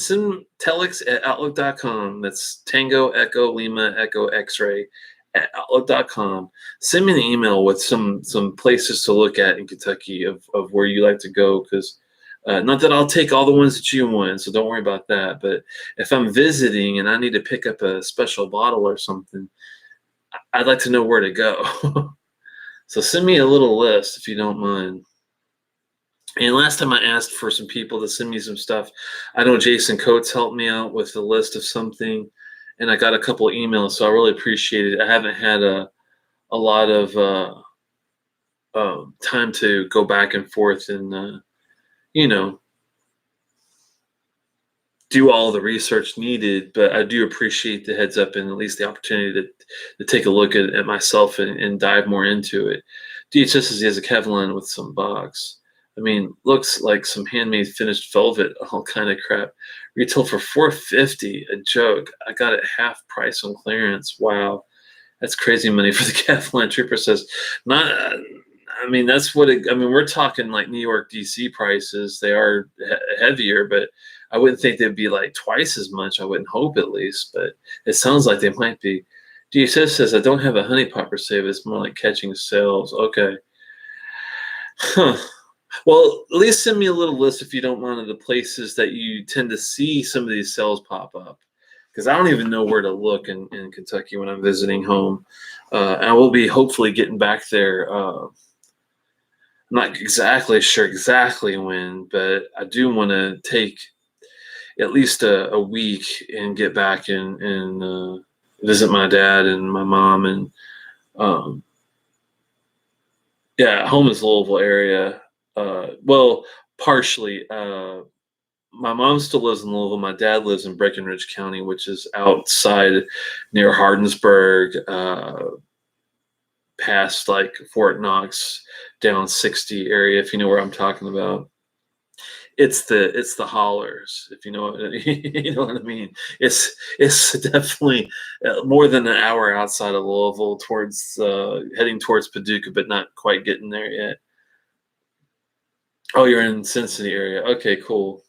Telex at Outlook.com. That's Tango Echo Lima Echo X-ray at Outlook.com. Send me an email with some places to look at in Kentucky of where you like to go, because not that I'll take all the ones that you want, so don't worry about that. But if I'm visiting and I need to pick up a special bottle or something, I'd like to know where to go. So send me a little list if you don't mind. And last time I asked for some people to send me some stuff. I know Jason Coates helped me out with a list of something, and I got a couple of emails, so I really appreciate it. I haven't had a lot of time to go back and forth and, do all the research needed, but I do appreciate the heads up and at least the opportunity to take a look at myself and dive more into it. DHS says he has a Kevlin with some box. I mean, looks like some handmade finished velvet, all kind of crap. Retail for $450, a joke. I got it half price on clearance. Wow, that's crazy money for the Catalan Trooper says. Not, I mean, that's what it, I mean, we're talking like New York, DC prices. They are heavier, but I wouldn't think they'd be like twice as much. I wouldn't hope at least, but it sounds like they might be. DSS says, I don't have a honey pot per se, but it's more like catching sales. Okay. Huh. Well, at least send me a little list if you don't mind of the places that you tend to see some of these sales pop up. Because I don't even know where to look in Kentucky when I'm visiting home. I will be hopefully getting back there. I'm not exactly sure exactly when, but I do want to take at least a week and get back and visit my dad and my mom. And yeah, home is Louisville area. Well, partially. My mom still lives in Louisville. My dad lives in Breckenridge County, which is outside near Hardensburg, past like Fort Knox, down 60 area, if you know where I'm talking about. It's the hollers, if you know what you know what I mean. It's definitely more than an hour outside of Louisville, towards heading towards Paducah, but not quite getting there yet. Oh, you're in Cincinnati area. Okay, cool.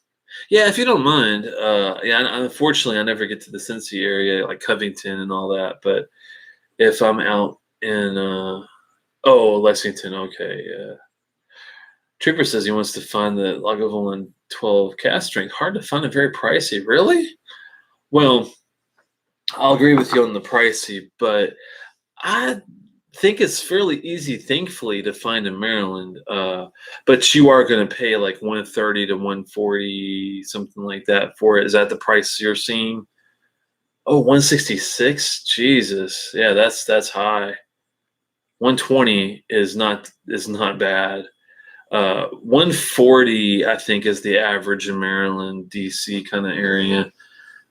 Yeah, if you don't mind. Yeah, unfortunately, I never get to the Cincy area, like Covington and all that. But if I'm out in, oh, Lexington, okay, yeah. Trooper says he wants to find the Lagavulin 12 cast strength. Hard to find it, very pricey. Really? Well, I'll agree with you on the pricey, but I think it's fairly easy, thankfully, to find in Maryland. But you are going to pay like 130 to 140, something like that for it. Is that the price you're seeing? Oh, 166. Jesus, yeah, that's high. 120 is not bad. 140, I think, is the average in Maryland, DC kind of area,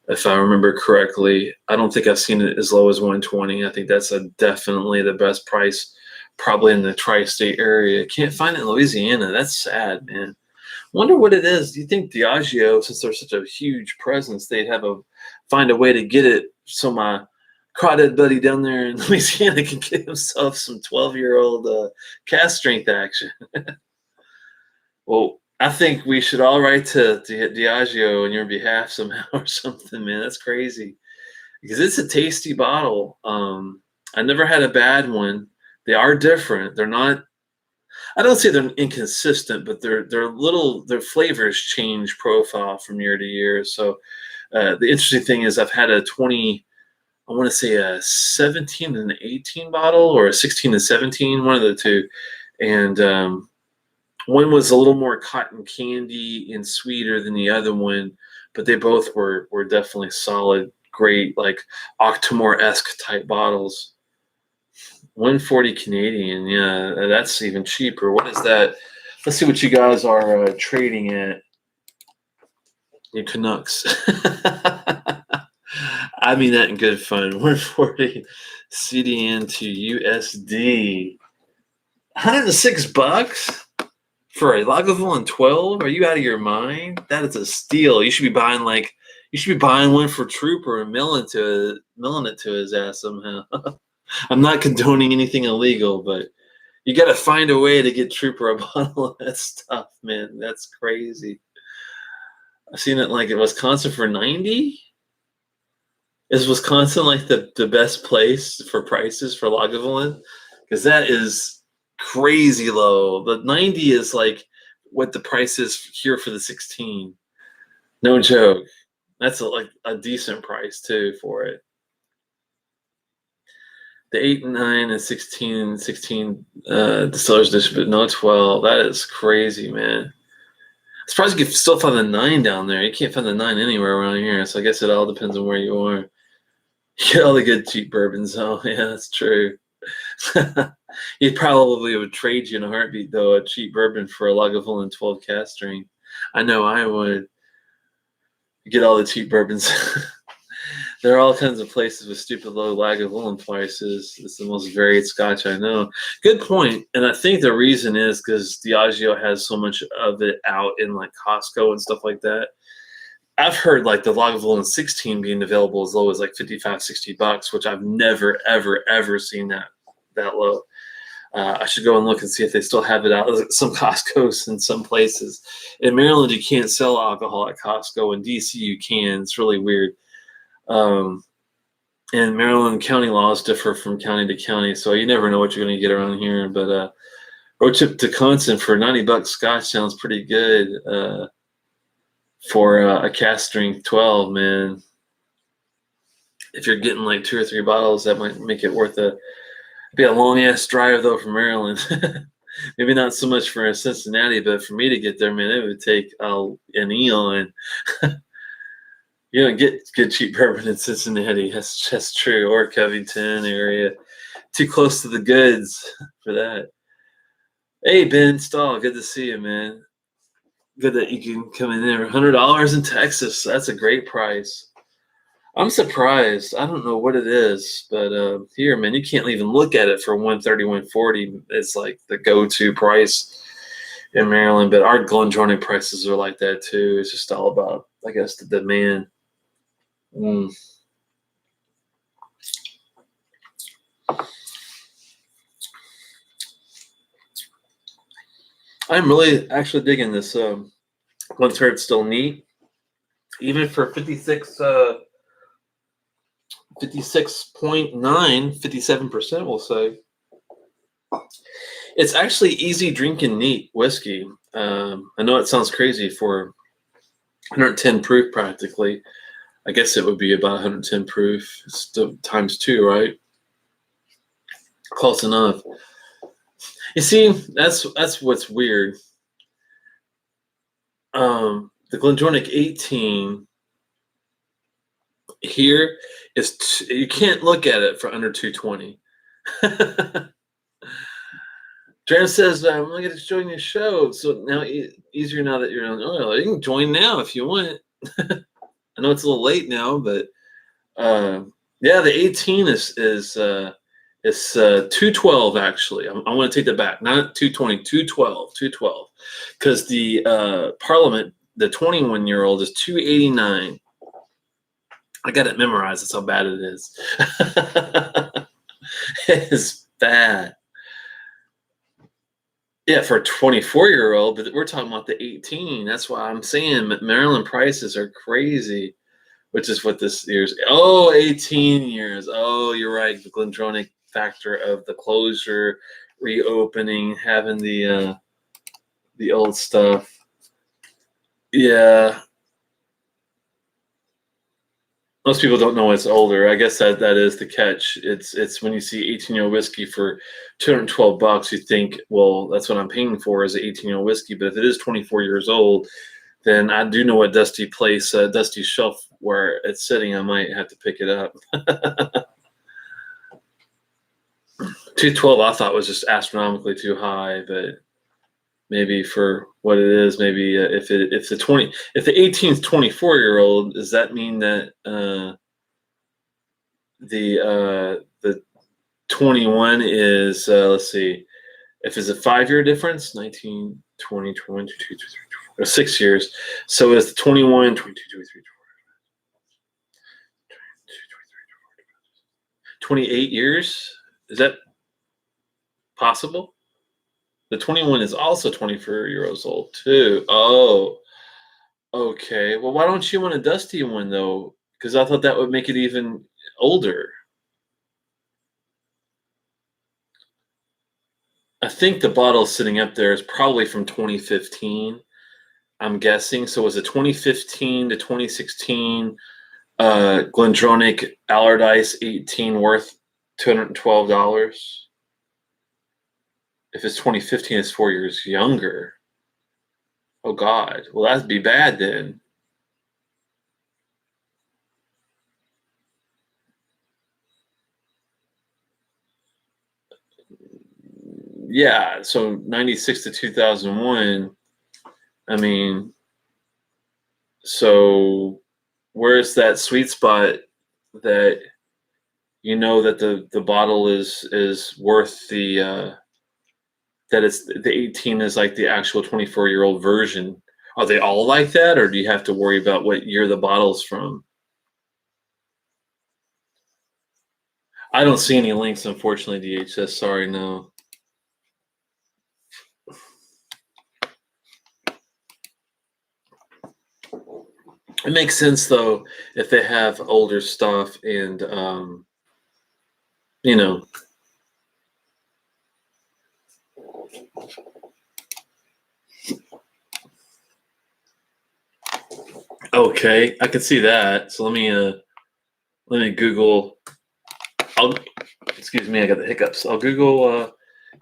if I remember correctly. I don't think I've seen it as low as 120. I think that's definitely the best price, probably in the tri-state area. Can't find it in Louisiana. That's sad, man. Wonder what it is. Do you think Diageo, since they're such a huge presence, they'd find a way to get it so my crawdad buddy down there in Louisiana can get himself some 12-year-old cast strength action? Well, I think we should all write to Diageo on your behalf somehow or something, man. That's crazy, because it's a tasty bottle. I never had a bad one. They are different. They're not. I don't say they're inconsistent, but their flavors change profile from year to year. So the interesting thing is, I've had a 20. I want to say a 17 and 18 bottle, or a 16 and 17, one of the two, and one was a little more cotton candy and sweeter than the other one, but they both were definitely solid, great, like Octomore-esque type bottles. 140 Canadian, yeah, that's even cheaper. What is that? Let's see what you guys are trading at. You Canucks. I mean that in good fun. 140 CDN to USD. $106? For a Lagavulin 12? Are you out of your mind? That is a steal. You should be buying one for Trooper and milling it to his ass somehow. I'm not condoning anything illegal, but you got to find a way to get Trooper a bottle of that stuff, man. That's crazy. I've seen it like in Wisconsin for 90. Is Wisconsin like the best place for prices for Lagavulin? Because that is crazy low. The 90 is like what the price is here for the 16. No joke. That's like a decent price too for it. The 8 and 9 and 16 distillers edition, but no 12. That is crazy, man. I'm surprised you can still find the 9 down there. You can't find the 9 anywhere around here, so I guess it all depends on where you are. You get all the good cheap bourbons. Oh, yeah, that's true. He probably would trade you in a heartbeat, though, a cheap bourbon for a Lagavulin 12 cast strength. I know I would. Get all the cheap bourbons. There are all kinds of places with stupid low Lagavulin prices. It's the most varied Scotch I know. Good point. And I think the reason is because Diageo has so much of it out in like Costco and stuff like that. I've heard like the Lagavulin 16 being available as low as like 55, $60, which I've never, ever, ever seen that low. I should go and look and see if they still have it out at some Costco's in some places. In Maryland, you can't sell alcohol at Costco. In DC, you can. It's really weird. And Maryland county laws differ from county to county, so you never know what you're going to get around here. But road trip to Wisconsin for $90 Scotch sounds pretty good for a cask strength 12, man. If you're getting like 2 or 3 bottles, that might make it worth it. Be a long ass drive though from Maryland. Maybe not so much for Cincinnati, but for me to get there, man, it would take an eon. You don't get good cheap bourbon in Cincinnati. That's just true. Or Covington area. Too close to the goods for that. Hey, Ben Stahl, good to see you, man. Good that you can come in there. $100 in Texas. That's a great price. I'm surprised. I don't know what it is, but here, man, you can't even look at it for $130, $140. It's like the go-to price in Maryland. But our Glenturret prices are like that too. It's just all about, I guess, the demand. I'm really actually digging this. Glenturret still neat, even for 56.9, 57%. We'll say it's actually easy drinking neat whiskey. I know it sounds crazy for 110 proof practically. I guess it would be about 110 proof times 2, right? Close enough. You see, that's what's weird. The Glenturret 18 here is you can't look at it for under 220. Dram says, I'm going to join your show. So now easier now that you're on oil. You can join now if you want. I know it's a little late now, but yeah, the 18 is 212 actually. I want to take that back. Not 220, 212. Because the Parliament, the 21-year-old is 289. I got it memorized. That's how bad it is. It is bad. Yeah, for a 24-year-old, but we're talking about the 18. That's why I'm saying Maryland prices are crazy, which is what this year's. 18 years. Oh, you're right. The Glenturret factor of the closure, reopening, having the old stuff. Yeah. Most people don't know it's older. I guess that is the catch. It's when you see 18-year-old whiskey for $212, you think, well, that's what I'm paying for is an 18-year-old whiskey. But if it is 24 years old, then I do know what dusty shelf where it's sitting. I might have to pick it up. 212 I thought was just astronomically too high, but maybe for what it is, maybe if the 18th 24-year-old, does that mean that the 21 is let's see, if it's a 5-year difference, 19, 20, 21, 22, 23, 24, 6 years. So it's 21, 22, 23, 28 years. Is that possible? The 21 is also 24 years old too. Oh, okay. Well, why don't you want a dusty one though? Because I thought that would make it even older. I think the bottle sitting up there is probably from 2015. I'm guessing. So was it 2015 to 2016 Glenturret Allardyce 18 worth $212? If it's 2015, it's 4 years younger. Oh, God. Well, that'd be bad then. Yeah, so 96 to 2001. I mean, so where's that sweet spot that you know that the bottle is worth the that it's the 18 is like the actual 24-year-old version. Are they all like that, or do you have to worry about what year the bottle's from? I don't see any links, unfortunately, DHS. Sorry, no. It makes sense though if they have older stuff and you know. Okay, I can see that. So let me Google. Excuse me, I got the hiccups. I'll Google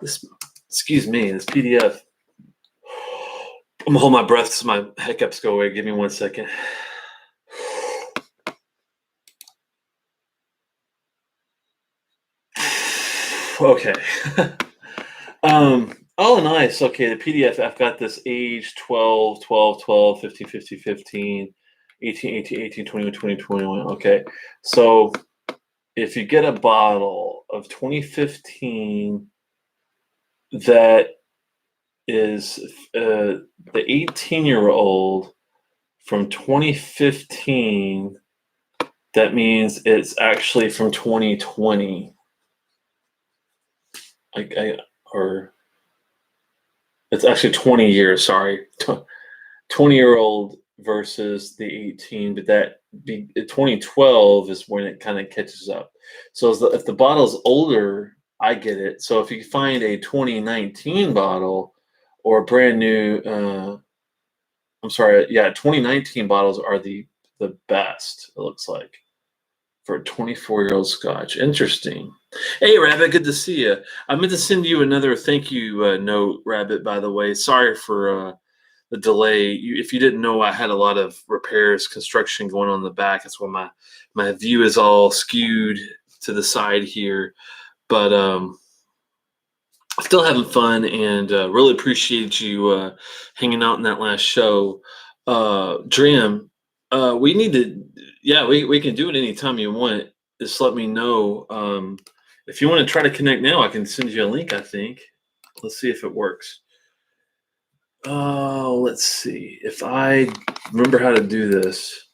this. Excuse me, this PDF. I'm gonna hold my breath so my hiccups go away. Give me 1 second. Okay. Oh, nice. Okay, the PDF, I've got this age 12, 12, 12, 15, 15, 15, 18, 18, 18, 21, 20, 21. Okay. So if you get a bottle of 2015 that is the 18-year-old from 2015, that means it's actually from 2020. Or it's actually 20 years, sorry. 20-year-old versus the 18, but that 2012 is when it kind of catches up. So if the bottle's older, I get it. So if you find a 2019 bottle or a brand new, 2019 bottles are the best, it looks like, for a 24-year-old Scotch. Interesting. Hey, Rabbit, good to see you. I meant to send you another thank you note, Rabbit, by the way. Sorry for the delay. If you didn't know, I had a lot of repairs, construction going on in the back. That's why my view is all skewed to the side here. But still having fun, and really appreciate you hanging out in that last show. Dram, we need to, yeah, we can do it anytime you want. Just let me know. If you want to try to connect now, I can send you a link, I think. Let's see if it works. Oh, let's see if I remember how to do this.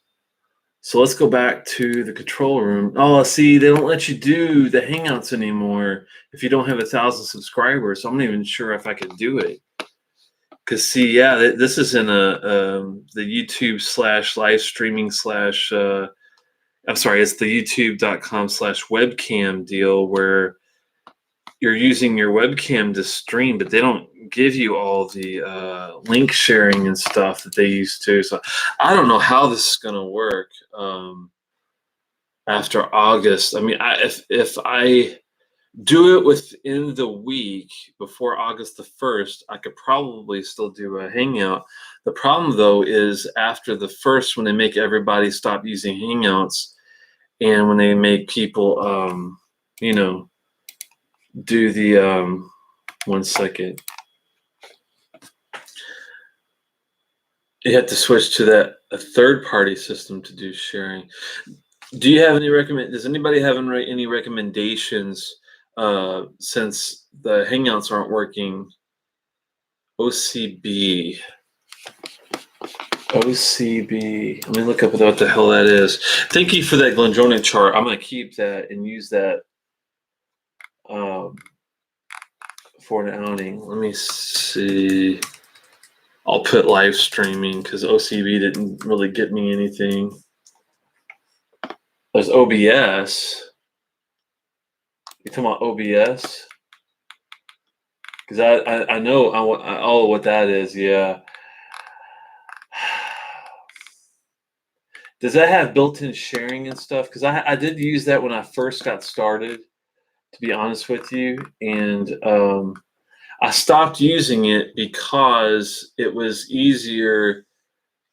So let's go back to the control room. Oh, see, they don't let you do the Hangouts anymore if you don't have 1,000 subscribers. So I'm not even sure if I could do it. Because see, yeah, this is in the YouTube / live streaming / I'm sorry, it's the youtube.com/webcam deal where you're using your webcam to stream, but they don't give you all the link sharing and stuff that they used to. So I don't know how this is going to work after August. I mean, if I do it within the week before August the 1st, I could probably still do a Hangout. The problem, though, is after the 1st, when they make everybody stop using Hangouts and when they make people, do the 1 second. You have to switch to a third-party system to do sharing. Do you have any does anybody have any recommendations since the Hangouts aren't working? OCB. Let me look up what the hell that is. Thank you for that Glenturret chart. I'm going to keep that and use that for an outing. Let me see. I'll put live streaming because OCB didn't really get me anything. There's OBS. You talking about OBS? Because I know all what that is. Yeah. Does that have built-in sharing and stuff? Because I did use that when I first got started, to be honest with you, and I stopped using it because it was easier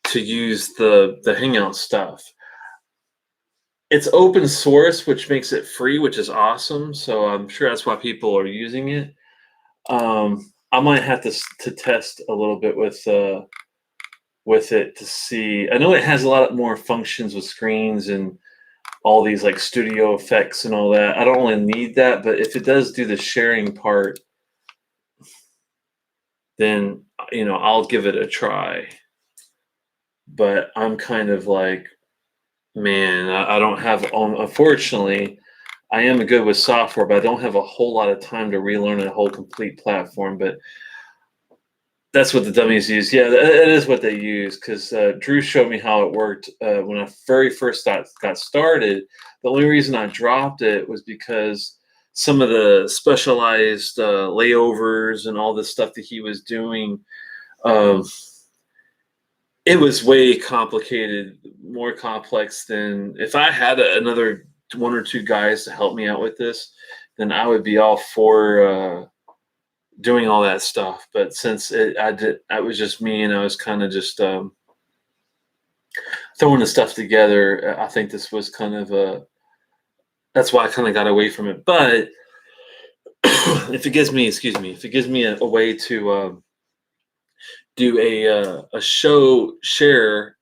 to use the Hangout stuff. It's open source, which makes it free, which is awesome. So I'm sure that's why people are using it. I might have to test a little bit with it to see. I know it has a lot more functions with screens and all these like studio effects and all that. I don't really need that, but if it does do the sharing part, then I'll give it a try. But I'm kind of like, man, I don't have, unfortunately, I am good with software, but I don't have a whole lot of time to relearn a whole complete platform. But that's what the dummies use. Yeah, it is what they use, because Drew showed me how it worked when I very first got started. The only reason I dropped it was because some of the specialized layovers and all the stuff that he was doing, it was way complicated, more complex than if I had another one or two guys to help me out with this, then I would be all for doing all that stuff. But since I was just me, and I was kind of just throwing the stuff together, I think this was kind of that's why I kind of got away from it. But if it gives me, if it gives me a way to do a show share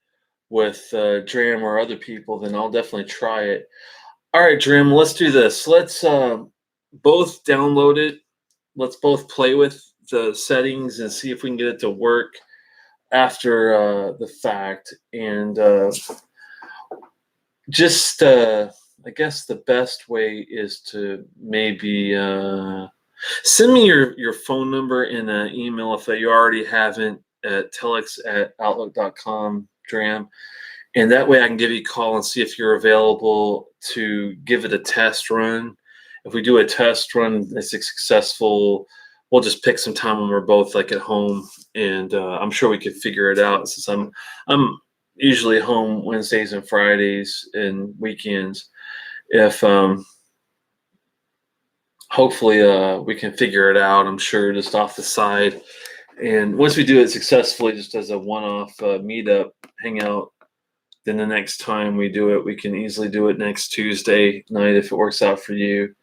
with Dram or other people, then I'll definitely try it. All right, Dram, let's do this. Let's both download it. Let's both play with the settings and see if we can get it to work after the fact. And just, I guess the best way is to maybe send me your phone number in an email if you already haven't, at telex@outlook.com, Dram. And that way I can give you a call and see if you're available to give it a test run. If we do a test run that's successful, we'll just pick some time when we're both like at home, and I'm sure we could figure it out, since I'm usually home Wednesdays and Fridays and weekends. If hopefully we can figure it out, I'm sure, just off the side. And once we do it successfully, just as a one-off meetup, hangout, then the next time we do it, we can easily do it next Tuesday night if it works out for you.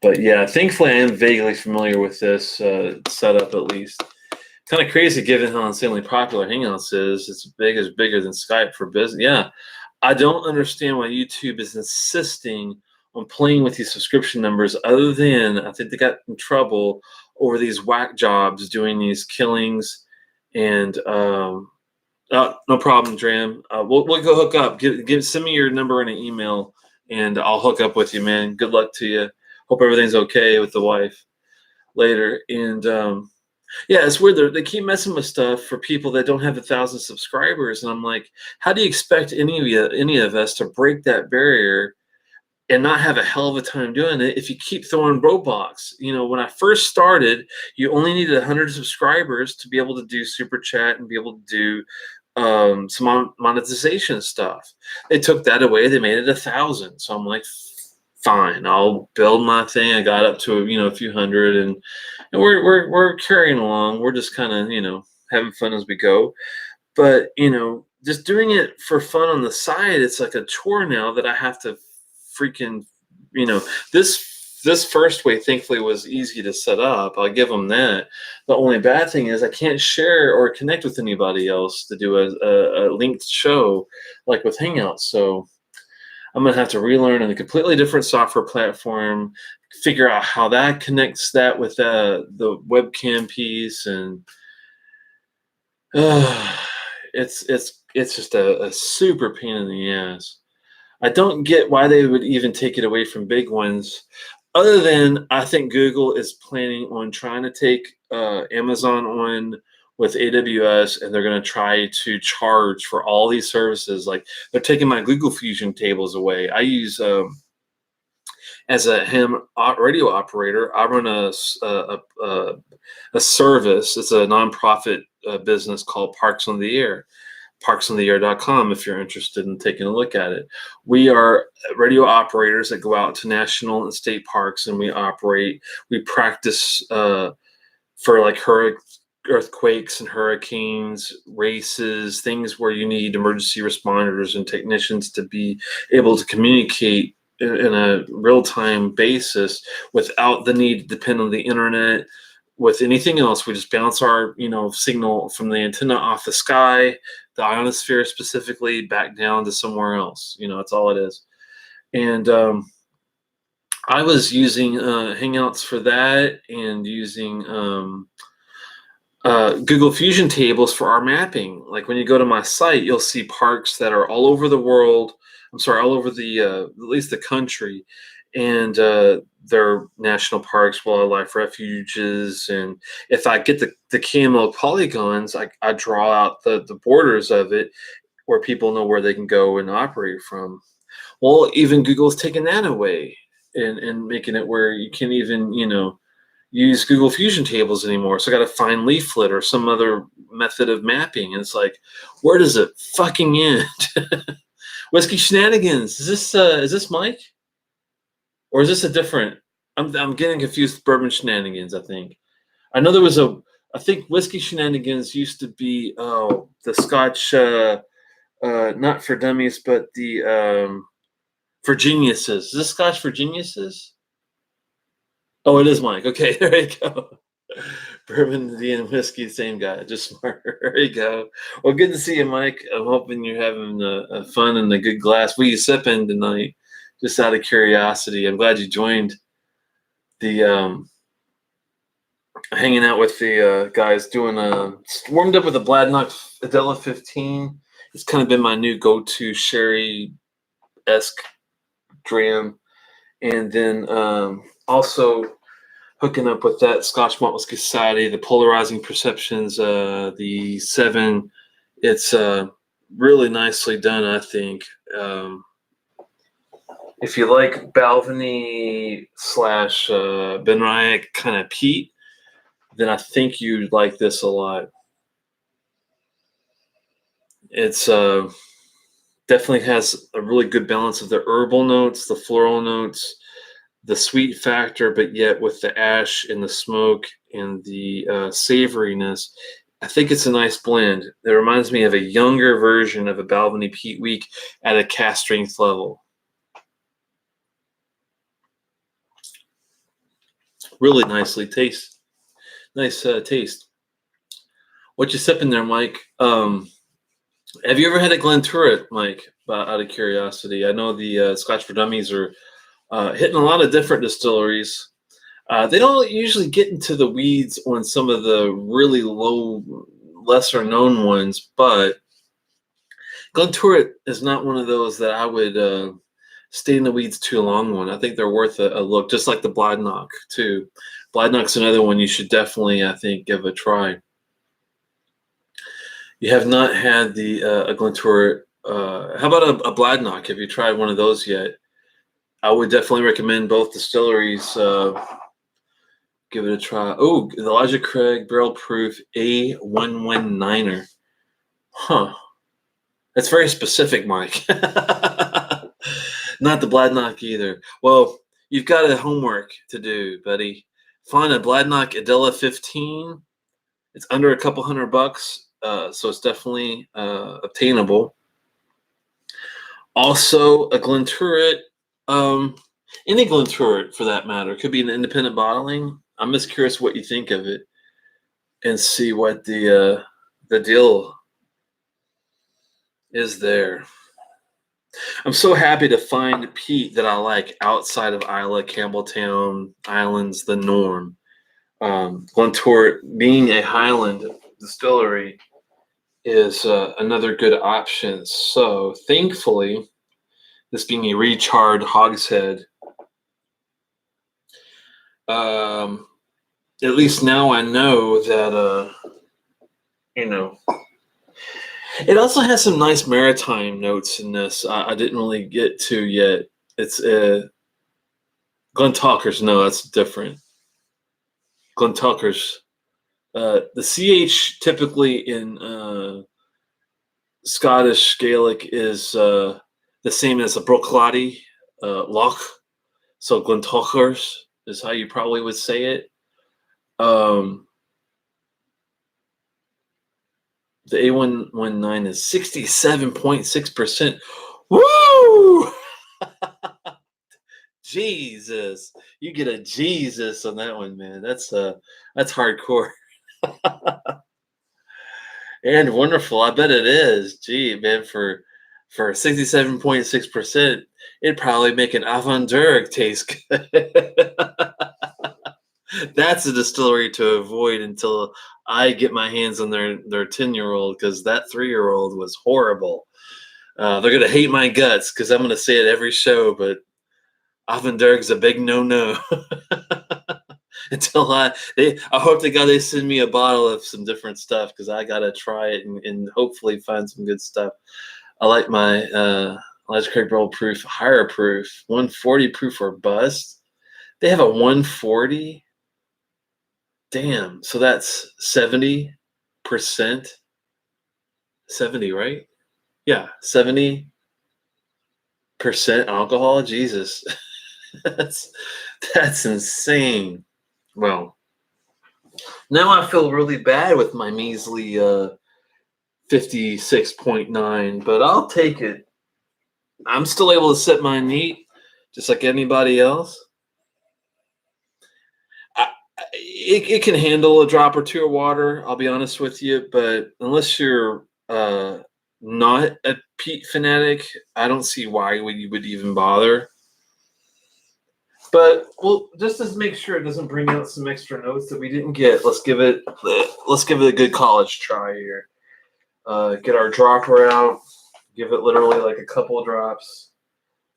But yeah, thankfully I am vaguely familiar with this setup, at least. Kind of crazy given how insanely popular Hangouts is. It's bigger than Skype for business. Yeah, I don't understand why YouTube is insisting on playing with these subscription numbers, other than I think they got in trouble over these whack jobs doing these killings. And no problem, Dram. We'll go hook up. Send me your number in an email, and I'll hook up with you, man. Good luck to you. Hope everything's okay with the wife later. And yeah, it's weird. They keep messing with stuff for people that don't have 1,000 subscribers, and I'm like, how do you expect any of us to break that barrier and not have a hell of a time doing it if you keep throwing roadblocks? When I first started, you only needed 100 subscribers to be able to do super chat and be able to do some monetization stuff. They took that away. They made it 1,000. So I'm like, fine, I'll build my thing. I got up to a few hundred, and we're carrying along. We're just kind of having fun as we go. But just doing it for fun on the side, it's like a chore now that I have to freaking this first way thankfully was easy to set up. I'll give them that. The only bad thing is I can't share or connect with anybody else to do a linked show like with Hangouts. So I'm going to have to relearn in a completely different software platform, figure out how that connects that with the webcam piece. And it's just a super pain in the ass. I don't get why they would even take it away from big ones, other than I think Google is planning on trying to take Amazon on with AWS, and they're going to try to charge for all these services. Like, they're taking my Google Fusion tables away. I use as a ham radio operator, I run a service. It's a nonprofit business called Parks on the Air. parksontheair.com if you're interested in taking a look at it. We are radio operators that go out to national and state parks, and we practice for like earthquakes and hurricanes, races, things where you need emergency responders and technicians to be able to communicate in a real-time basis without the need to depend on the internet. With anything else, we just bounce our signal from the antenna off the sky, the ionosphere specifically, back down to somewhere else. That's all it is. And I was using Hangouts for that, and using Google Fusion tables for our mapping. Like when you go to my site, you'll see parks that are all over the world. I'm sorry, all over the at least the country, and they're national parks, wildlife refuges. And if I get the KML polygons, I draw out the borders of it where people know where they can go and operate from. Well, even Google's taking that away, and making it where you can't even, use Google Fusion tables anymore. So I got to find Leaflet or some other method of mapping. And it's like, where does it fucking end? Whiskey Shenanigans. Is this Mike? Or is this a different? I'm getting confused with Bourbon Shenanigans, I think. I know there was I think Whiskey Shenanigans used to be the Scotch, not for dummies, but the for geniuses. Is this Scotch for geniuses? Oh, it is Mike. Okay, there you go. Bourbon, and whiskey, same guy, just smarter. There you go. Well, good to see you, Mike. I'm hoping you're having a fun and a good glass. What are you sipping tonight? Just out of curiosity. I'm glad you joined the hanging out with the guys doing warmed up with a Bladnock Adela 15. It's kind of been my new go-to sherry-esque dram. And then also hooking up with that Scotch Malt Whisky Society, the Polarizing Perceptions, the 7. It's really nicely done, I think. If you like Balvenie / Benriach kind of peat, then I think you'd like this a lot. It's definitely has a really good balance of the herbal notes, the floral notes, the sweet factor, but yet with the ash and the smoke and the savoriness. I think it's a nice blend. It reminds me of a younger version of a Balvenie Peat Week at a cask strength level. Really nicely taste. Nice taste. What you sipping there, Mike? Have you ever had a Glenturret, Mike? Out of curiosity, I know the Scotch for Dummies are hitting a lot of different distilleries. They don't usually get into the weeds on some of the really low, lesser known ones, but Glenturret is not one of those that I would stay in the weeds too long on. I think they're worth a look, just like the Bladnock too. Bladnock's another one you should definitely, I think, give a try. You have not had a Glenturret. How about a Bladnock? Have you tried one of those yet? I would definitely recommend both distilleries. Give it a try. Oh, the Elijah Craig Barrel Proof A119er. Huh. That's very specific, Mike. Not the Bladnock either. Well, you've got a homework to do, buddy. Find a Bladnock Adela 15. It's under a couple $100, so it's definitely obtainable. Also, a Glenturret. Any Glenturret, for that matter, could be an independent bottling. I'm just curious what you think of it, and see what the deal is there. I'm so happy to find peat that I like outside of Isla, Campbelltown Islands, the norm. Glenturret, being a Highland distillery, is another good option. So thankfully, this being a recharred hogshead, at least now I know that, it also has some nice maritime notes in this. I didn't really get to yet. It's Glentalkers. No, that's different. Glentalkers. The CH typically in Scottish Gaelic is the same as a Broclati loch. So Glentalkers is how you probably would say it. The A119 is 67.6%. Woo! Jesus, you get a Jesus on that one, man. That's hardcore. And wonderful. I bet it is. Gee, man, for 67.6%, it'd probably make an Avant-Dourgue taste good. That's a distillery to avoid until I get my hands on their 10-year-old, because that 3-year-old was horrible. They're gonna hate my guts because I'm gonna say it every show, but Avant-Dourgue's a big no-no. Until I hope to God they send me a bottle of some different stuff, because I gotta try it and hopefully find some good stuff. I like my Elijah Craig Barrel Proof, higher proof, 140 proof or bust. They have a 140. Damn, so that's 70%. 70, right? Yeah, 70% alcohol. Jesus, that's insane. Well, now I feel really bad with my measly 56.9, but I'll take it. I'm still able to set mine neat, just like anybody else. It can handle a drop or two of water, I'll be honest with you, but unless you're not a peat fanatic, I don't see why you would even bother. But well, just to make sure it doesn't bring out some extra notes that we didn't get, let's give it a good college try here. Get our dropper out, give it literally like a couple of drops.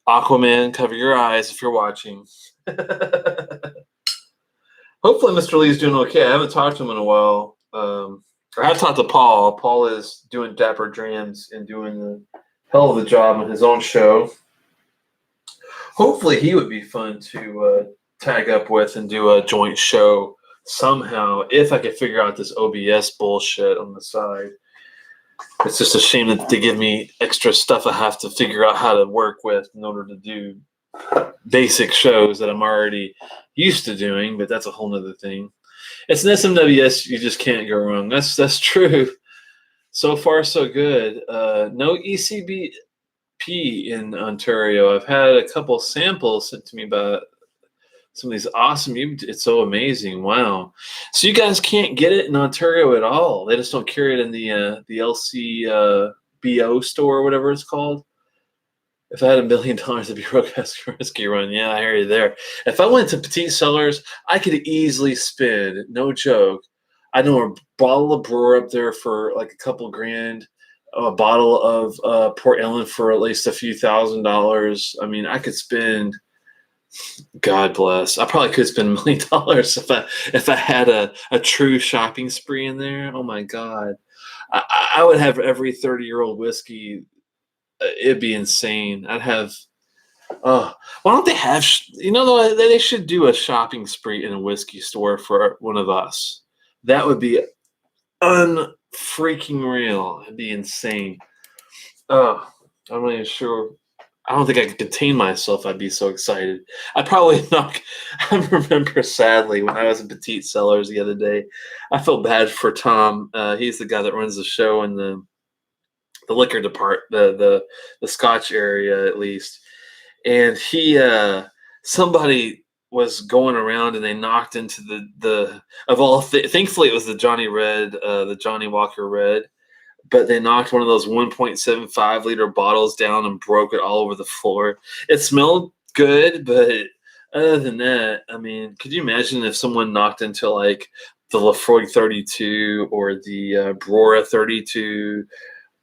Aquaman, cover your eyes if you're watching. Hopefully Mr. Lee's doing okay. I haven't talked to him in a while. I have talked to Paul. Paul is doing Dapper Drams and doing the hell of a job on his own show. Hopefully he would be fun to tag up with and do a joint show somehow, if I could figure out this OBS bullshit on the side. It's just a shame that they give me extra stuff I have to figure out how to work with in order to do basic shows that I'm already used to doing, but that's a whole nother thing. It's an SMWS, you just can't go wrong. That's true. So far, so good. No ECBP in Ontario. I've had a couple samples sent to me about some of these awesome. It's so amazing. Wow. So you guys can't get it in Ontario at all. They just don't carry it in the LCBO store or whatever it's called. If I had $1 million to be Roadcaster Whiskey Run, yeah, I hear you there. If I went to Petite Cellars, I could easily spend, no joke, I know a bottle of brewer up there for like a couple grand, a bottle of Port Ellen for at least a few $1,000s. I mean, I could spend, God bless, I probably could spend $1 million if I had a true shopping spree in there. Oh my God. I would have every 30-year-old whiskey. It'd be insane. I'd have. Why don't they have? They should do a shopping spree in a whiskey store for one of us. That would be unfreaking real. It'd be insane. I'm not even sure. I don't think I could contain myself. I'd be so excited. I'd probably knock. I remember sadly when I was in Petite Cellars the other day. I felt bad for Tom. He's the guy that runs the show in the liquor department, the Scotch area at least, and he somebody was going around and they knocked into the of all thankfully it was the Johnny Red, the Johnny Walker Red, but they knocked one of those 1.75 liter bottles down and broke it all over the floor. It smelled good, but other than that, I mean, could you imagine if someone knocked into like the Lafroy 32 or the Brora 32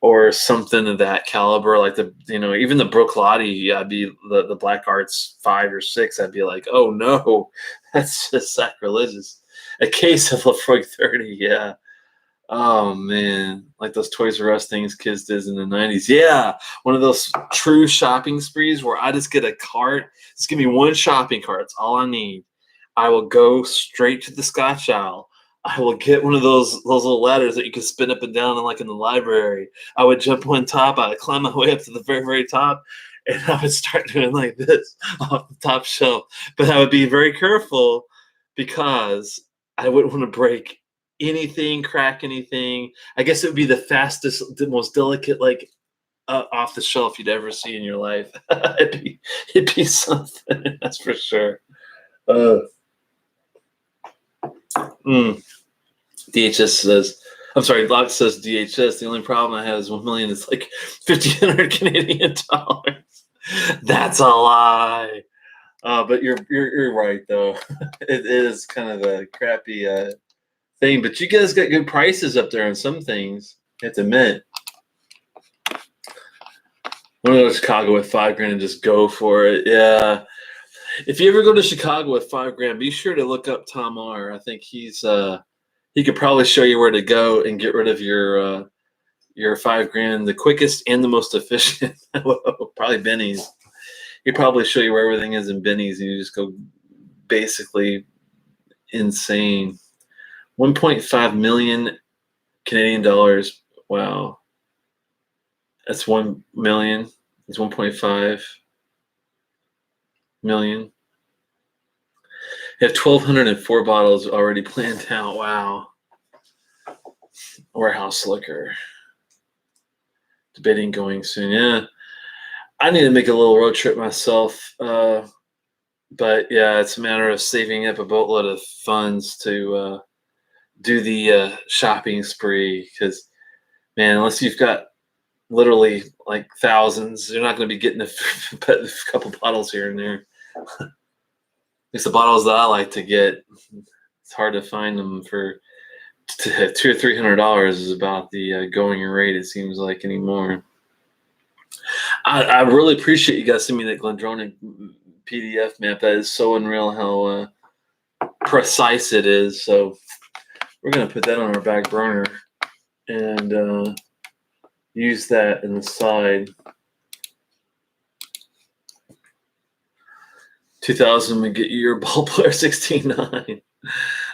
or something of that caliber, like even the Brooklotti, I'd be the Black Arts 5 or 6. I'd be like, oh no, that's just sacrilegious. A case of Lafroy 30, yeah. Oh man, like those Toys R Us things kids did in the 90s. Yeah, one of those true shopping sprees where I just get a cart. Just give me one shopping cart. That's all I need. I will go straight to the Scotch aisle. I will get one of those little ladders that you can spin up and down in the library. I would jump on top. I would climb my way up to the very, very top, and I would start doing like this off the top shelf. But I would be very careful because I wouldn't want to break anything, crack anything. I guess it would be the fastest, the most delicate, off the shelf you'd ever see in your life. it'd be something, that's for sure. DHS says, I'm sorry, Locke says DHS. The only problem I have is 1 million is like $1,500 Canadian dollars. That's a lie. But you're right though. It is kind of a crappy thing, but you guys got good prices up there on some things. You have to admit. I'm gonna go to Chicago with $5,000 and just go for it. Yeah. If you ever go to Chicago with $5,000, be sure to look up Tom R. I think he could probably show you where to go and get rid of your $5,000 the quickest and the most efficient. Probably Benny's. He'd probably show you where everything is in Benny's, and you just go basically insane. 1.5 million Canadian dollars. Wow. That's 1 million. It's 1.5 million. You have 1,204 bottles already planned out. Wow. Warehouse liquor. Debating going soon. Yeah. I need to make a little road trip myself. But yeah, it's a matter of saving up a boatload of funds to do the shopping spree. Because, man, unless you've got literally like thousands, you're not going to be getting a couple bottles here and there. It's the bottles that I like to get. It's hard to find them for $200 or $300 is about the going rate, it seems like, anymore. I really appreciate you guys sending me that Glendronach PDF map. That is so unreal how precise it is. So we're going to put that on our back burner and use that in the side. 2000, we get your ball player 69.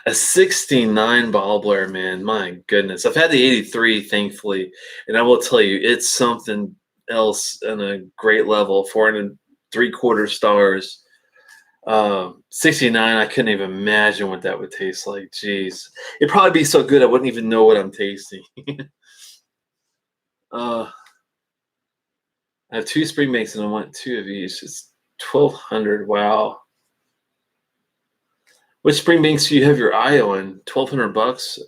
A 69 ball player, man. My goodness. I've had the 83, thankfully, and I will tell you, it's something else on a great level. 4.75 stars. 69, I couldn't even imagine what that would taste like. Jeez. It'd probably be so good I wouldn't even know what I'm tasting. I have 2 spring banks and I want 2 of each. It's 1,200. Wow. Which spring banks do you have your eye on? $1,200.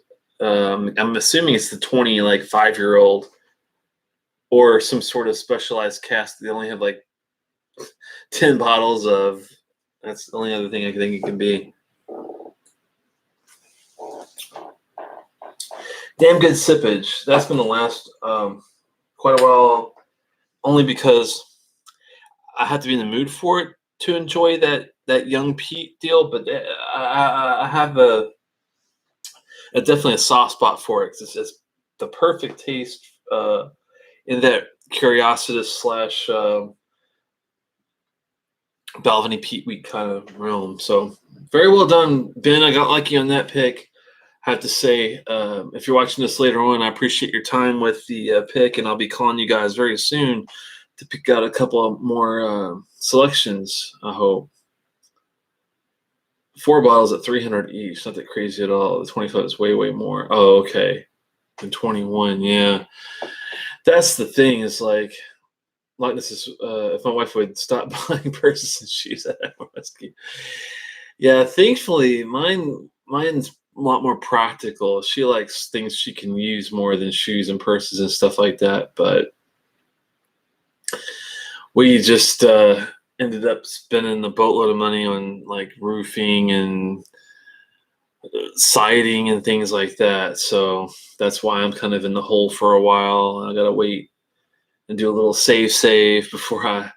I'm assuming it's the 20, like 5-year-old, or some sort of specialized cask. They only have like 10 bottles of. That's the only other thing I think it can be. Damn good sippage. That's going to last quite a while, only because I have to be in the mood for it to enjoy that young peat deal. But I have a definitely a soft spot for it. 'Cause it's just the perfect taste in that curiosity / Balvenie peat wheat kind of realm. So very well done, Ben. I got lucky on that pick. I have to say, if you're watching this later on, I appreciate your time with the pick, and I'll be calling you guys very soon to pick out a couple of more selections, I hope. 4 bottles at 300 each. Not that crazy at all. The 25 is way, way more. Oh, okay. And 21, yeah. That's the thing, is like this is if my wife would stop buying purses and shoes at Whisky. Yeah, thankfully mine's a lot more practical. She likes things she can use more than shoes and purses and stuff like that. But we just ended up spending a boatload of money on like roofing and siding and things like that. So that's why I'm kind of in the hole for a while. I gotta wait and do a little save before I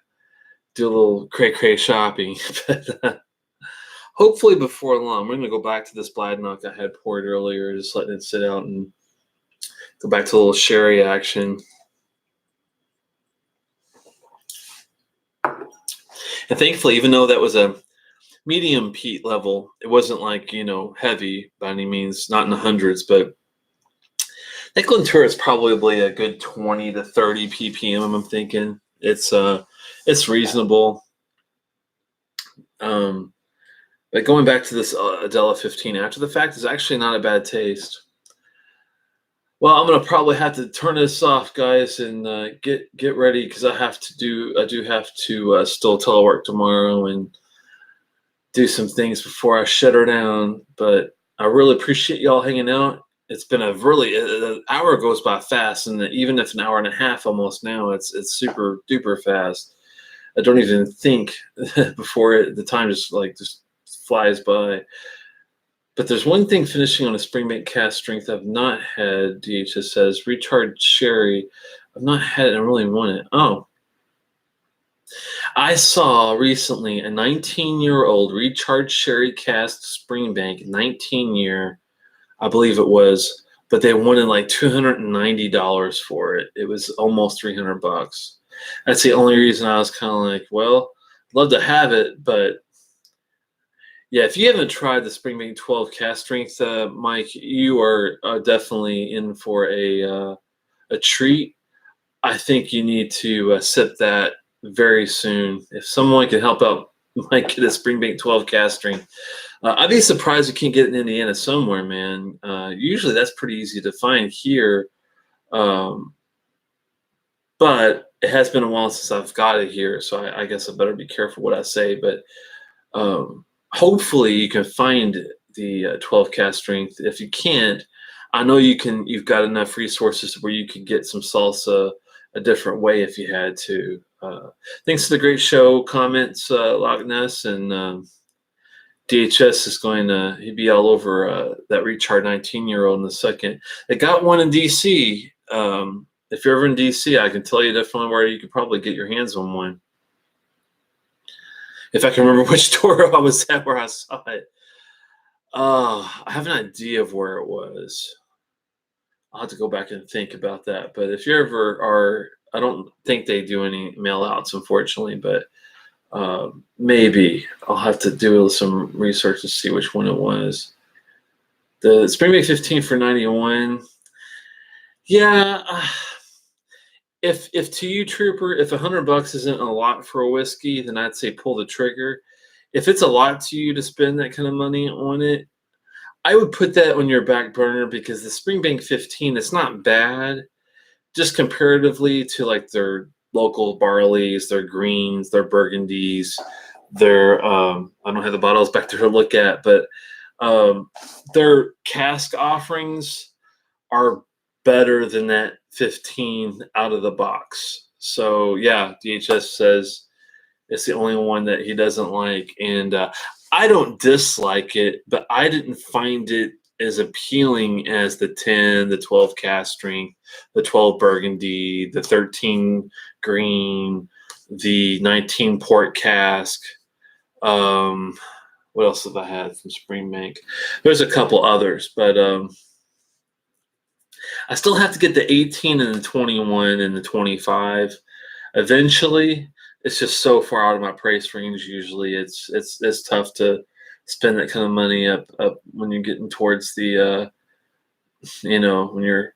do a little cray shopping. But hopefully before long, we're going to go back to this Bladnock I had poured earlier, just letting it sit out and go back to a little sherry action. And thankfully, even though that was a medium peat level, it wasn't like, heavy by any means, not in the hundreds, but that Glenturret is probably a good 20 to 30 ppm. I'm thinking it's reasonable. But going back to this Adela 15 after the fact is actually not a bad taste. Well, I'm gonna probably have to turn this off, guys, and get ready because I do have to still telework tomorrow and do some things before I shut her down. But I really appreciate y'all hanging out. It's been an hour goes by fast, and even if an hour and a half almost now, it's super duper fast. I don't even think before the time just flies by. But there's one thing finishing on a Springbank cast strength I've not had. DHS says recharged sherry. I've not had it. I really want it. Oh, I saw recently a 19-year-old recharged sherry cast Springbank, 19-year, I believe it was, but they wanted like $290 for it. It was almost $300. That's the only reason I was kind of like, well, I'd love to have it, but yeah, if you haven't tried the Springbank 12 cast strength, Mike, you are definitely in for a treat. I think you need to sip that very soon. If someone can help out Mike get a Springbank 12 cast strength, I'd be surprised you can't get it in Indiana somewhere, man. Usually that's pretty easy to find here, but it has been a while since I've got it here, so I guess I better be careful what I say. But hopefully you can find the 12 cast strength. If you can't, I know you can. You've got enough resources where you could get some salsa a different way if you had to. Thanks for the great show comments, Loch Ness, and DHS is going to be all over that Recharge 19-year-old in a second. They got one in DC. If you're ever in DC, I can tell you definitely where you could probably get your hands on one. If I can remember which store I was at where I saw it. I have an idea of where it was. I'll have to go back and think about that. But if you ever are, I don't think they do any mail outs, unfortunately, but maybe I'll have to do some research to see which one it was. The Springbank 15 for 91. Yeah. If to you, Trooper, if $100 isn't a lot for a whiskey, then I'd say pull the trigger. If it's a lot to you to spend that kind of money on it, I would put that on your back burner, because the Springbank 15, it's not bad, just comparatively to like their local barleys, their greens, their burgundies, their I don't have the bottles back there to look at, but their cask offerings are better than that 15 out of the box. So yeah, DHS says it's the only one that he doesn't like, and I don't dislike it, but I didn't find it as appealing as the 10, the 12 cast strength, the 12 burgundy, the 13 green, the 19 port cask. What else have I had from Springbank? There's a couple others, but I still have to get the 18 and the 21 and the 25 eventually. It's just so far out of my price range. Usually it's tough to spend that kind of money up when you're getting towards the when you're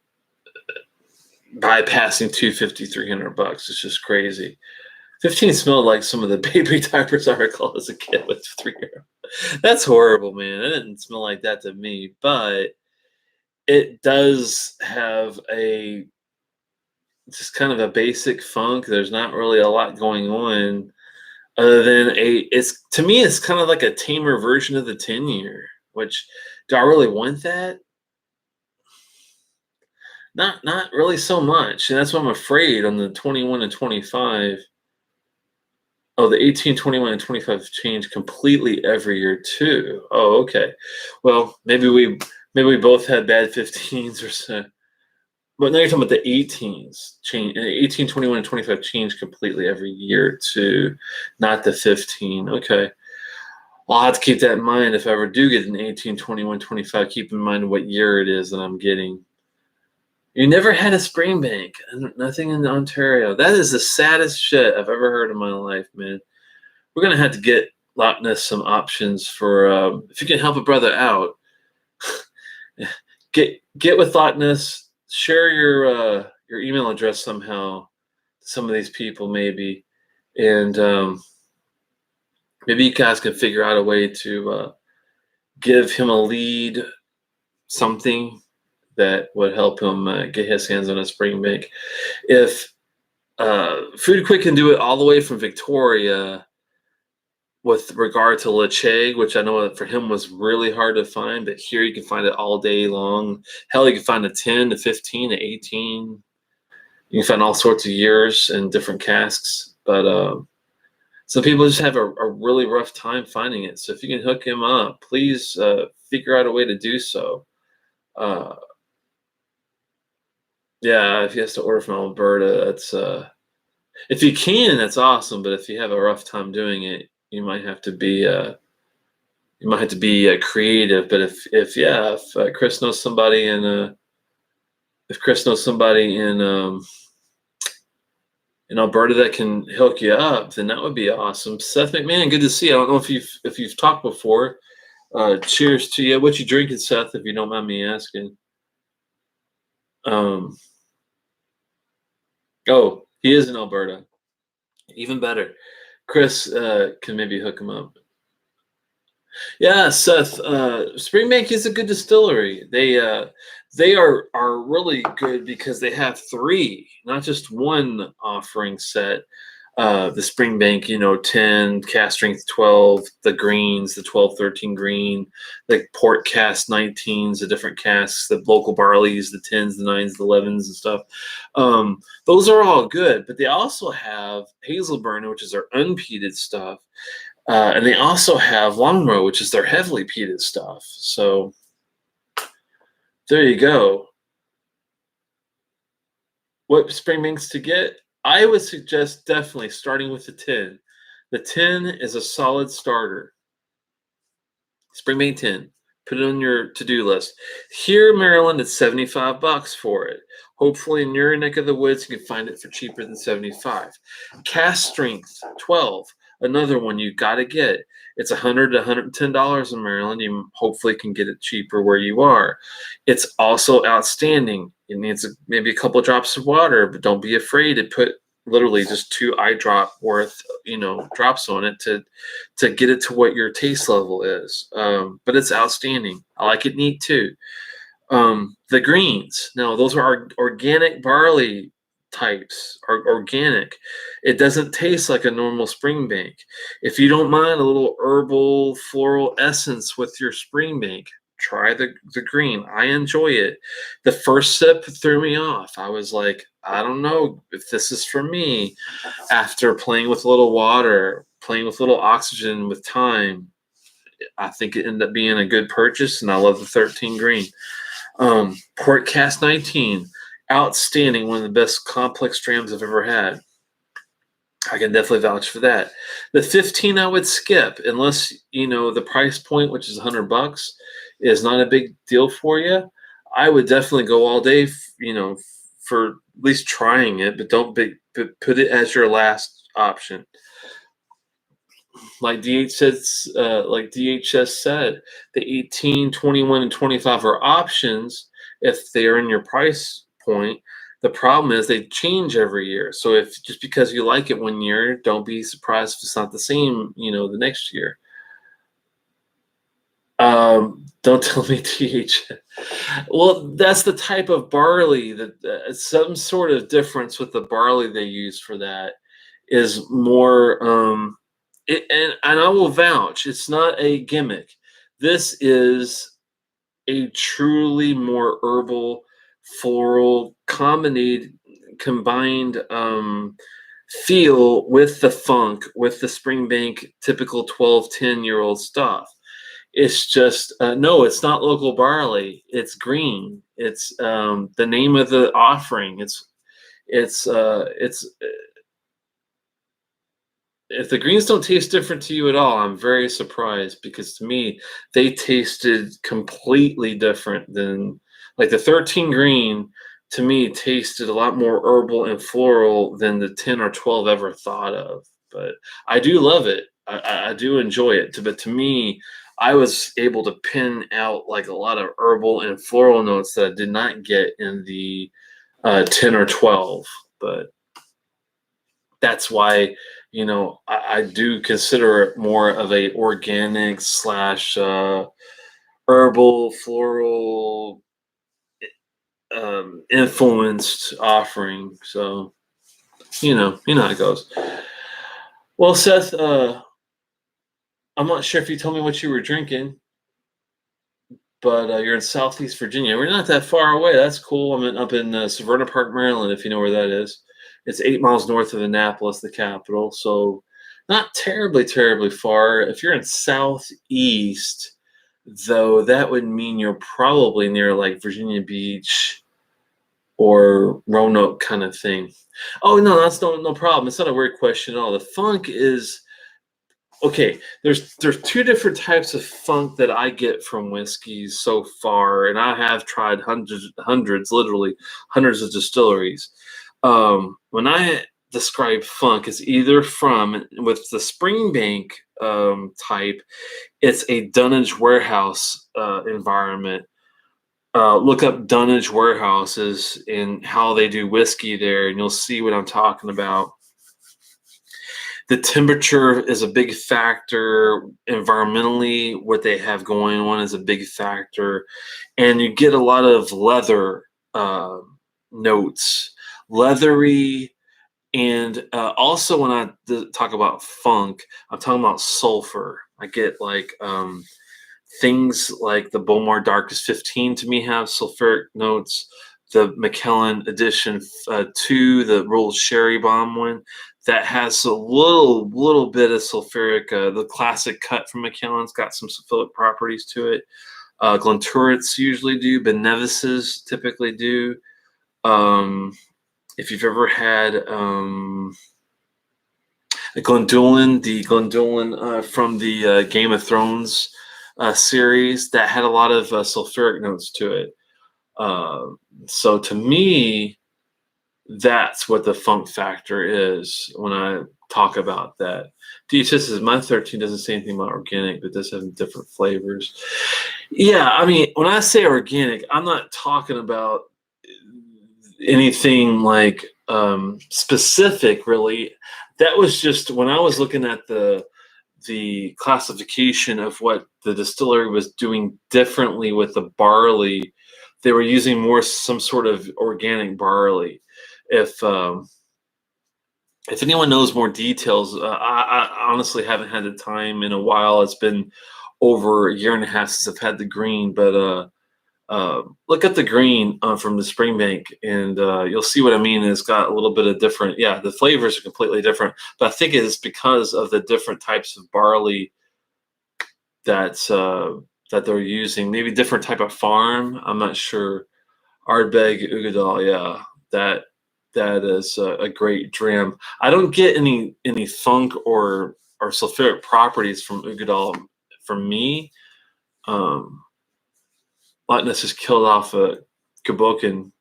bypassing $250, $300. It's just crazy. 15 smelled like some of the baby diapers I recall as a kid with €3. That's horrible, man. It didn't smell like that to me, but it does have a just kind of a basic funk. There's not really a lot going on other than to me, it's kind of like a tamer version of the 10-year, which, do I really want that? Not really so much. And that's what I'm afraid on the 21 and 25. Oh, the 18, 21, and 25 change completely every year too. Oh, okay. Well, maybe we both had bad 15s or so. But now you're talking about the 18s change. 18, 21, and 25 change completely every year too, not the 15. Okay. I'll have to keep that in mind if I ever do get an 18, 21, 25. Keep in mind what year it is that I'm getting. You never had a Springbank. Nothing in Ontario. That is the saddest shit I've ever heard in my life, man. We're going to have to get Loch Ness some options for, if you can help a brother out, get with Loch Ness. Share your email address somehow to some of these people, maybe, and maybe you guys can figure out a way to give him a lead, something that would help him get his hands on a Springbank. If Food Quick can do it all the way from Victoria with regard to Leche, which I know for him was really hard to find, but here you can find it all day long. Hell, you can find a 10, a 15, a 18. You can find all sorts of years and different casks. But Some people just have a really rough time finding it. So if you can hook him up, please figure out a way to do so. Uh, yeah, if he has to order from Alberta, that's if you can, that's awesome. But if you have a rough time doing it, you might have to be creative. But if Chris knows somebody if Chris knows somebody in Alberta that can hook you up, then that would be awesome. Seth McMahon, good to see you. I don't know if you've talked before. Cheers to you. What you drinking, Seth? If you don't mind me asking. Oh, he is in Alberta. Even better. Chris can maybe hook him up. Yeah, Seth. Springbank is a good distillery. They are really good because they have three, not just one offering set. The Springbank, 10, cast strength 12, the greens, the 12, 13 green, the port cast 19s, the different casks, the local barleys, the 10s, the 9s, the 11s, and stuff. Those are all good, but they also have Hazelburn, which is their unpeated stuff. And they also have Longrow, which is their heavily peated stuff. So there you go. What Springbanks to get? I would suggest definitely starting with the 10. The 10 is a solid starter. Springbank 10. Put it on your to-do list. Here in Maryland, it's $75 for it. Hopefully in your neck of the woods, you can find it for cheaper than $75. Cast strength 12. Another one you got to get. It's $100 to $110 in Maryland. You hopefully can get it cheaper where you are. It's also outstanding. It needs maybe a couple drops of water, but don't be afraid to put literally just 2 eye drop worth, drops on it to get it to what your taste level is. But it's outstanding. I like it neat too. The greens. Now, those are organic barley types, are organic. It doesn't taste like a normal Springbank. If you don't mind a little herbal floral essence with your Springbank, try the green. I enjoy it. The first sip threw me off. I was like, I don't know if this is for me. After playing with a little water, playing with a little oxygen with time, I think it ended up being a good purchase, and I love the 13 green. Port Cast 19, outstanding. One of the best complex drams I've ever had. I can definitely vouch for that. The 15 I would skip unless, the price point, which is $100, is not a big deal for you. I would definitely go all day, for at least trying it, but don't put it as your last option. Like DHS said, the 18, 21, and 25 are options if they are in your price point. The problem is they change every year. So if just because you like it one year, don't be surprised if it's not the same, the next year. Don't tell me DHS. Well, that's the type of barley that some sort of difference with the barley they use for that is more. And I will vouch, it's not a gimmick. This is a truly more herbal, floral, combined feel with the funk, with the Springbank typical 12, 10-year-old stuff. It's just, no, it's not local barley. It's green. It's the name of the offering. It's if the greens don't taste different to you at all, I'm very surprised, because to me, they tasted completely different than, like, the 13 green to me tasted a lot more herbal and floral than the 10 or 12 ever thought of. But I do love it. I do enjoy it. But to me, I was able to pin out like a lot of herbal and floral notes that I did not get in the 10 or 12. But that's why, I do consider it more of a organic / herbal, floral influenced offering. So, how it goes. Well, Seth, I'm not sure if you told me what you were drinking, but you're in Southeast Virginia. We're not that far away. That's cool. I'm up in Severna Park, Maryland, if you know where that is. It's 8 miles north of Annapolis, the capital. So Not terribly, terribly far. If you're in southeast, though, that would mean you're probably near like Virginia Beach or Roanoke kind of thing. Oh no, that's no problem. It's not a weird question at all. The funk is okay. There's two different types of funk that I get from whiskeys so far, and I have tried hundreds, literally hundreds of distilleries. When I describe funk, it's either from with the Springbank type, it's a dunnage warehouse environment. Look up dunnage warehouses and how they do whiskey there, and you'll see what I'm talking about. The temperature is a big factor. Environmentally, what they have going on is a big factor, and you get a lot of leather notes, leathery, and also when I talk about funk, I'm talking about sulfur. I get like things like the Bowmore Darkest 15 to me have sulfuric notes. The McKellen Edition 2, the Royal Sherry Bomb one, that has a little bit of sulfuric. The classic cut from McKellen's got some sulfuric properties to it. Glenturrets usually do. Benevices typically do. If you've ever had the Glendullan from the Game of Thrones series, that had a lot of sulfuric notes to it. So to me, that's what the funk factor is when I talk about that. DHS is my 13 doesn't say anything about organic, but does have different flavors. Yeah, I mean, when I say organic, I'm not talking about anything like specific, really. That was just when I was looking at the classification of what the distillery was doing differently with the barley. They were using more some sort of organic barley. If anyone knows more details, I honestly haven't had the time in a while. It's been over a year and a half since I've had the green, but look at the green from the Springbank, and you'll see what I mean. It's got a little bit of different. Yeah, the flavors are completely different, but I think it's because of the different types of barley that they're using. Maybe different type of farm. I'm not sure. Ardbeg Ugadal, yeah, that is a great dram. I don't get any funk or sulfuric properties from Ugadal for me. Lightness is killed off a Kabokin.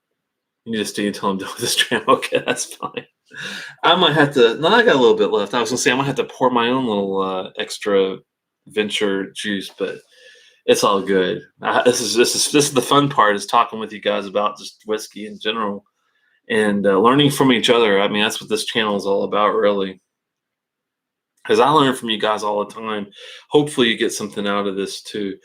You need to stay until I'm done with this dram. Okay, that's fine. I might have to. No, I got a little bit left. I was gonna say I might have to pour my own little extra venture juice, but it's all good. This is the fun part, is talking with you guys about just whiskey in general and learning from each other. I mean, that's what this channel is all about, really. Because I learn from you guys all the time. Hopefully, you get something out of this too.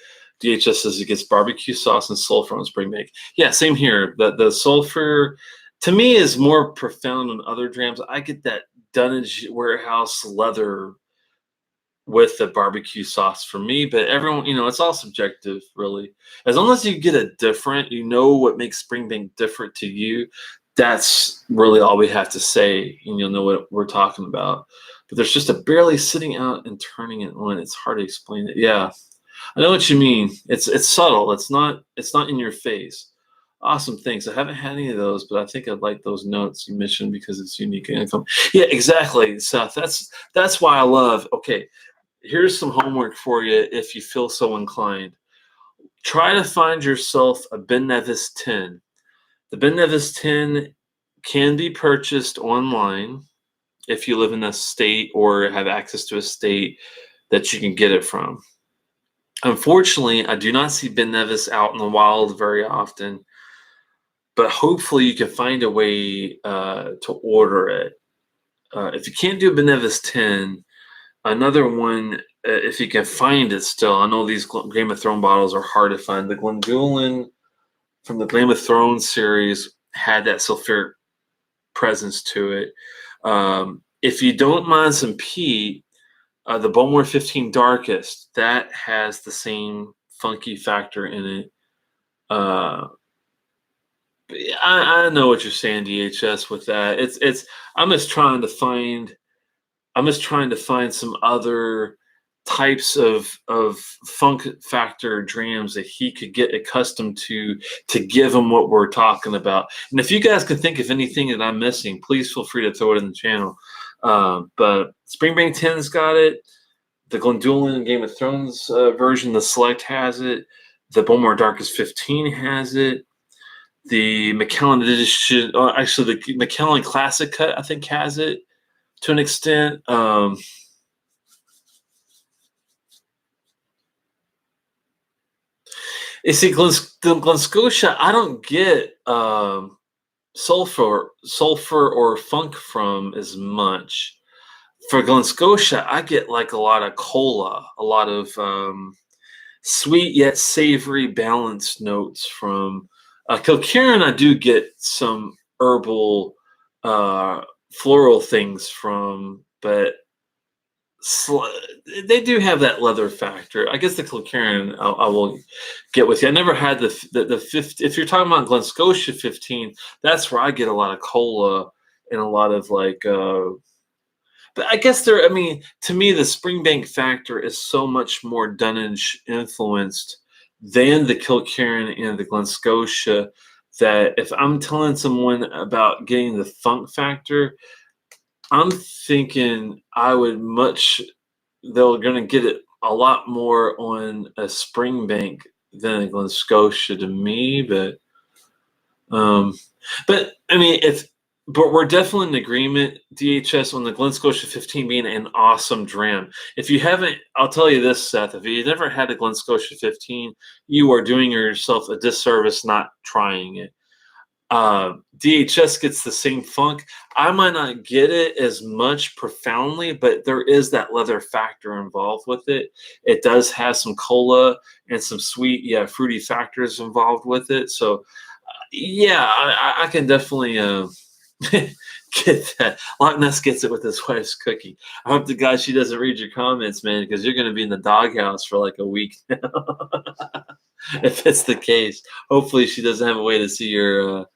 DHS says it gets barbecue sauce and sulfur on Springbank. Yeah, same here. The sulfur, to me, is more profound on other drams. I get that dunnage warehouse leather with the barbecue sauce for me, but everyone, it's all subjective, really. As long as you get it different, what makes Springbank different to you. That's really all we have to say, and you'll know what we're talking about. But there's just a barely sitting out and turning it on. It's hard to explain it. Yeah, I know what you mean. It's subtle. It's not in your face. Awesome, thanks. I haven't had any of those, but I think I'd like those notes you mentioned because it's unique income. Yeah, exactly, Seth. That's why I love. Okay, here's some homework for you if you feel so inclined. Try to find yourself a Ben Nevis 10. The Ben Nevis 10 can be purchased online if you live in a state or have access to a state that you can get it from. Unfortunately, I do not see Ben Nevis out in the wild very often, but hopefully you can find a way to order it. If you can't do a Ben Nevis 10, another one, if you can find it still, I know these Game of Thrones bottles are hard to find. The Glendullan from the Game of Thrones series had that sulfuric presence to it. If you don't mind some peat, the Bowmore 15 Darkest, that has the same funky factor in it. I know what you're saying, DHS, with that. I'm just trying to find I'm just trying to find some other types of funk factor drams that he could get accustomed to give him what we're talking about. And if you guys can think of anything that I'm missing, please feel free to throw it in the channel. But Springbank 10's got it. The Glendullan Game of Thrones version, the Select has it. The Bowmore Darkest 15 has it. The Macallan edition, actually the Macallan Classic Cut, I think has it to an extent. You see, Glen Scotia, I don't get sulfur or funk from as much. For Glen Scotia, I get like a lot of cola, a lot of sweet yet savory balanced notes from Kilkerran. I do get some herbal floral things from, but they do have that leather factor. I guess the Kilkerran I will get with you. I never had the 50. If you're talking about Glen Scotia 15, that's where I get a lot of cola and a lot of like. But I guess I mean, to me, the Springbank factor is so much more Dunnage influenced than the Kilkerran and the Glen Scotia that if I'm telling someone about getting the funk factor, I'm thinking they're going to get it a lot more on a Springbank than a Glen Scotia to me. But I mean, but we're definitely in agreement, DHS, on the Glen Scotia 15 being an awesome dram. If you haven't, I'll tell you this, Seth, if you've never had a Glen Scotia 15, you are doing yourself a disservice not trying it. DHS gets the same funk. I might not get it as much profoundly, but there is that leather factor involved with it. It does have some cola and some sweet, fruity factors involved with it. So, I can definitely get that. Loch Ness gets it with his wife's cookie. I hope the guy she doesn't read your comments, man, because you're going to be in the doghouse for like a week now. If it's the case, hopefully she doesn't have a way to see your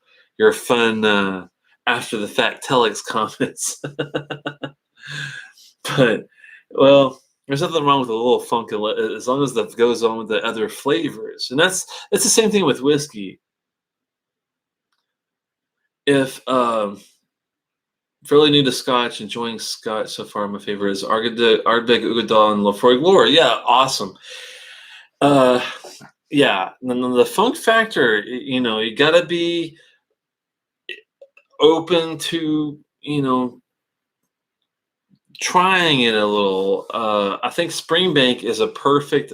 fun after the fact Telex comments. But well, there's nothing wrong with a little funk as long as that goes on with the other flavors, and it's the same thing with whiskey. If fairly new to Scotch, enjoying Scotch so far, my favorite is Ardbeg, Ugadal, and Lafroig Lore. Yeah, awesome. Yeah, and the funk factor, you got to be open to, trying it a little. I think Springbank is a perfect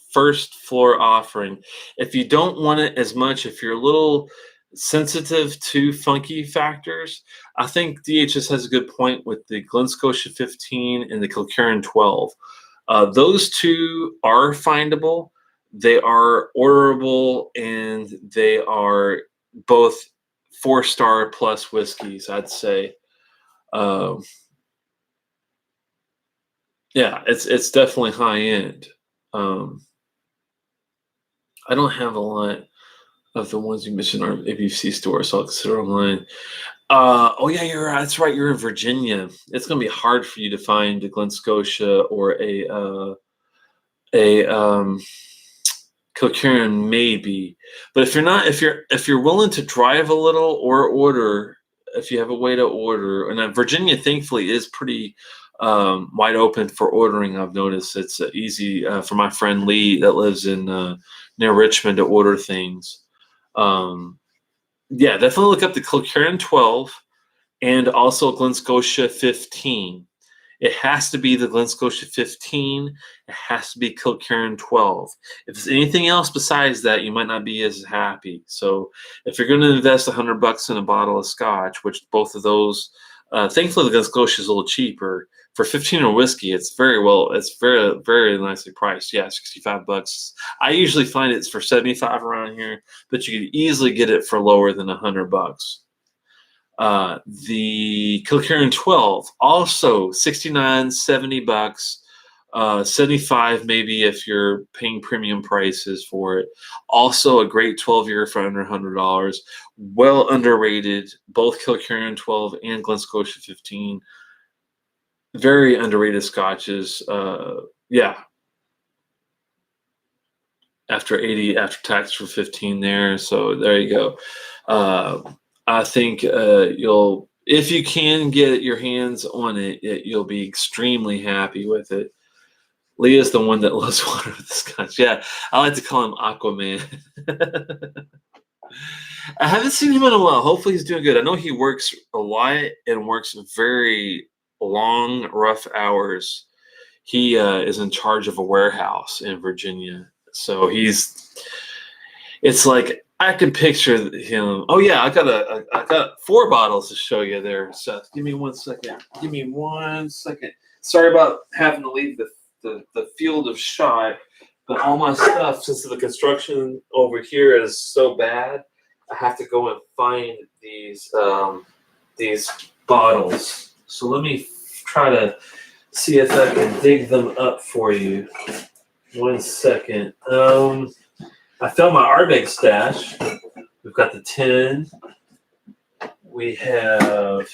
first floor offering. If you don't want it as much, if you're a little sensitive to funky factors, I think DHS has a good point with the Glen Scotia 15 and the Kilkerran 12. Those two are findable. They are orderable, and they are both 4-star plus whiskeys, I'd say. Yeah, it's definitely high end. I don't have a lot of the ones you mentioned are ABC stores, so I'll consider online. Oh yeah, you're right. That's right. You're in Virginia. It's gonna be hard for you to find a Glen Scotia or a Kilkerran, maybe. But if you're willing to drive a little or order, if you have a way to order, and Virginia thankfully is pretty wide open for ordering. I've noticed it's easy for my friend Lee that lives in near Richmond to order things. Yeah, definitely look up the Kilkerran 12 and also Glen Scotia 15. It has to be the Glen Scotia 15. It has to be Kilkerran 12. If it's anything else besides that, you might not be as happy. So if you're going to invest $100 in a bottle of Scotch, which both of those, thankfully the Glen Scotia is a little cheaper. For 15 or whiskey, it's very, very nicely priced. Yeah, $65. I usually find it's for 75 around here, but you could easily get it for lower than $100. The Kilkerran 12, also 69, $70, 75 maybe if you're paying premium prices for it. Also a great 12-year for under $100. Well underrated, both Kilkerran 12 and Glen Scotia 15. Very underrated scotches. Yeah, after 80 after tax for 15 there. So there you go. I think you'll, if you can get your hands on it, you'll be extremely happy with it. Leah's the one that loves water with the scotch. Yeah, I like to call him Aquaman. I haven't seen him in a while. Hopefully he's doing good. I know he works a lot and works very long, rough hours. He is in charge of a warehouse in Virginia. So it's like I can picture him. Oh yeah, I got 4 bottles to show you there, Seth. Give me 1 second. Give me 1 second. Sorry about having to leave the field of shot, but all my stuff, since the construction over here is so bad, I have to go and find these bottles. So let me try to see if I can dig them up for you. 1 second. I found my Ardbeg stash. We've got the 10. We have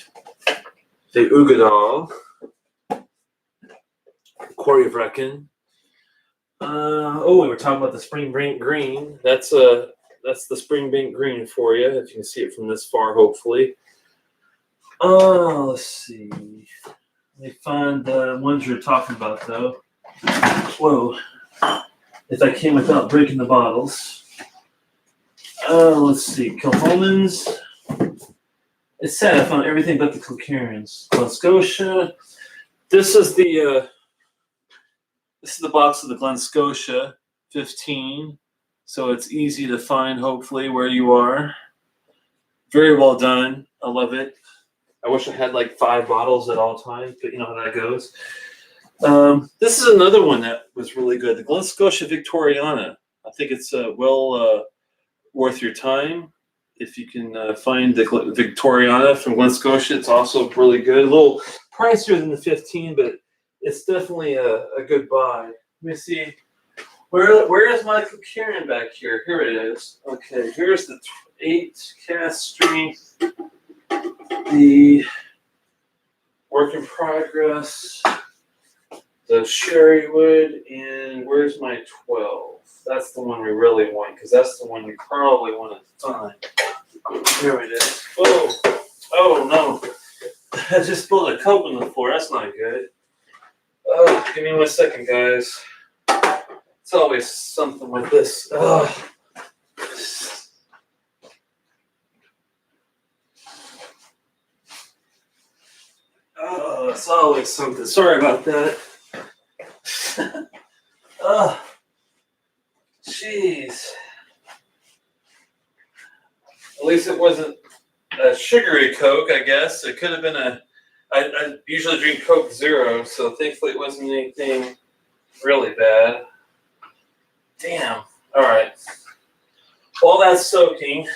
the Ugadal, Corryvrecken. We were talking about the Springbank Green. That's the Springbank Green for you, if you can see it from this far, hopefully. Let's see. Let me find the ones you're talking about, though. Whoa. If I can without breaking the bottles. Let's see. Kilholmans. It's sad I found everything but the Kilkerrans. Glen Scotia. This is the box of the Glen Scotia 15. So it's easy to find, hopefully, where you are. Very well done. I love it. I wish I had like 5 bottles at all times, but you know how that goes. This is another one that was really good. The Glen Scotia Victoriana. I think it's well worth your time. If you can find the Victoriana from Glen Scotia, it's also really good. A little pricier than the 15, but it's definitely a good buy. Let me see. Where is my Kilkerran back here? Here it is. Okay, here's the 8 cast strength. The work in progress. The Sherrywood, and where's my 12? That's the one we really want, because that's the one you probably want to find. Here it is. Oh no. I just spilled a Coke on the floor. That's not good. Give me 1 second, guys. It's always something with this. It's always something. Sorry about that. Jeez. At least it wasn't a sugary Coke, I guess. It could have been I usually drink Coke Zero, so thankfully it wasn't anything really bad. Damn. All right. While that's soaking,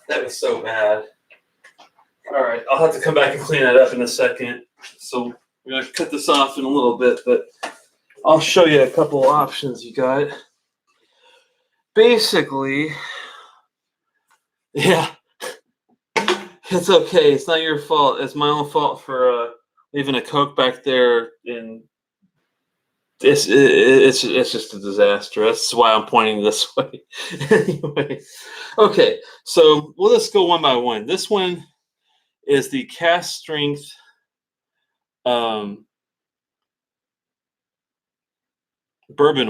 that was so bad. All right, I'll have to come back and clean that up in a second. So we're going to cut this off in a little bit, but I'll show you a couple of options you got. Basically, yeah, it's okay. It's not your fault. It's my own fault for leaving a Coke back there, and it's just a disaster. That's why I'm pointing this way. Anyway, okay, so we'll just go one by one. This one is the cast strength bourbon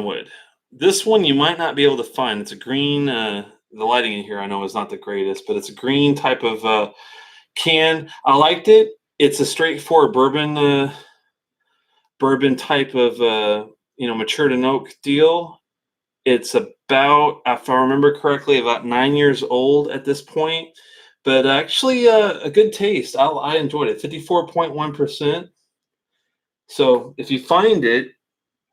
wood. This one you might not be able to find. It's a green. The lighting in here I know is not the greatest, but it's a green type of can. I liked it. It's a straightforward bourbon type of matured in oak deal. It's about, if I remember correctly, about 9 years old at this point. But actually, a good taste. I enjoyed it. 54.1%. So if you find it,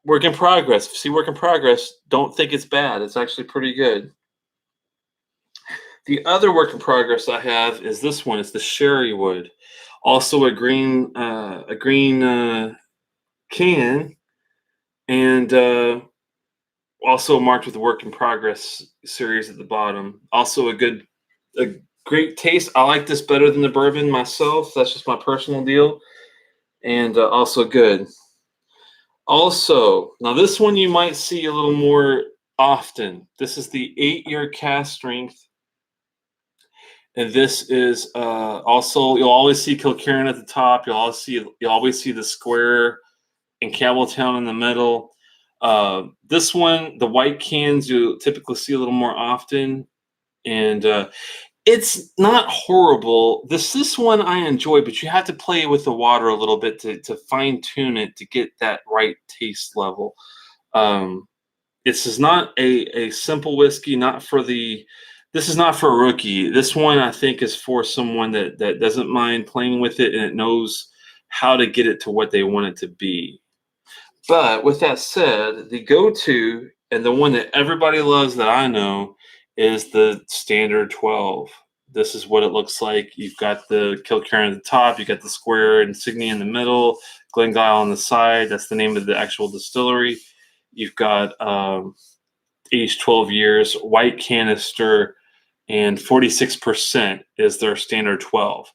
work in progress. If you see work in progress, don't think it's bad. It's actually pretty good. The other work in progress I have is this one. It's the Sherrywood. Also a green can, and also marked with the work in progress series at the bottom. Also a good Great taste. I like this better than the bourbon myself. That's just my personal deal. And also good. Also, now this one you might see a little more often. This is the 8-year cask strength. And this is also, you'll always see Kilkerran at the top. You'll always see the square and Campbelltown in the middle. This one, the white cans, you typically see a little more often. And it's not horrible. This one I enjoy, but you have to play with the water a little bit to fine tune it to get that right taste level. Um, this is not a simple whiskey. This is not for a rookie. This one I think is for someone that doesn't mind playing with it and it knows how to get it to what they want it to be. But with that said, the go-to and the one that everybody loves that I know is the standard 12. This is what it looks like. You've got the Kilkerran at the top, you've got the square insignia in the middle, Glengyle on the side. That's the name of the actual distillery. You've got aged 12 years, white canister, and 46% is their standard 12.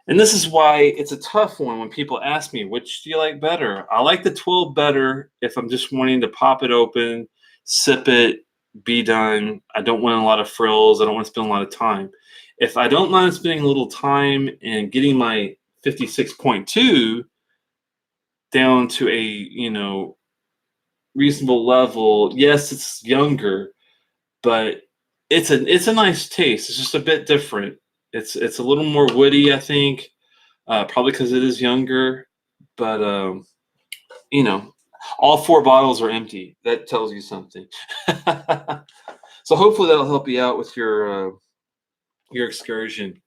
And this is why it's a tough one when people ask me, which do you like better? I like the 12 better if I'm just wanting to pop it open, sip it, be done. I don't want a lot of frills. I don't want to spend a lot of time. If I don't mind spending a little time and getting my 56.2 down to a, reasonable level, yes, it's younger, but it's a nice taste. It's just a bit different. It's a little more woody, I think, probably because it is younger. But all 4 bottles are empty. That tells you something. So hopefully that'll help you out with your excursion.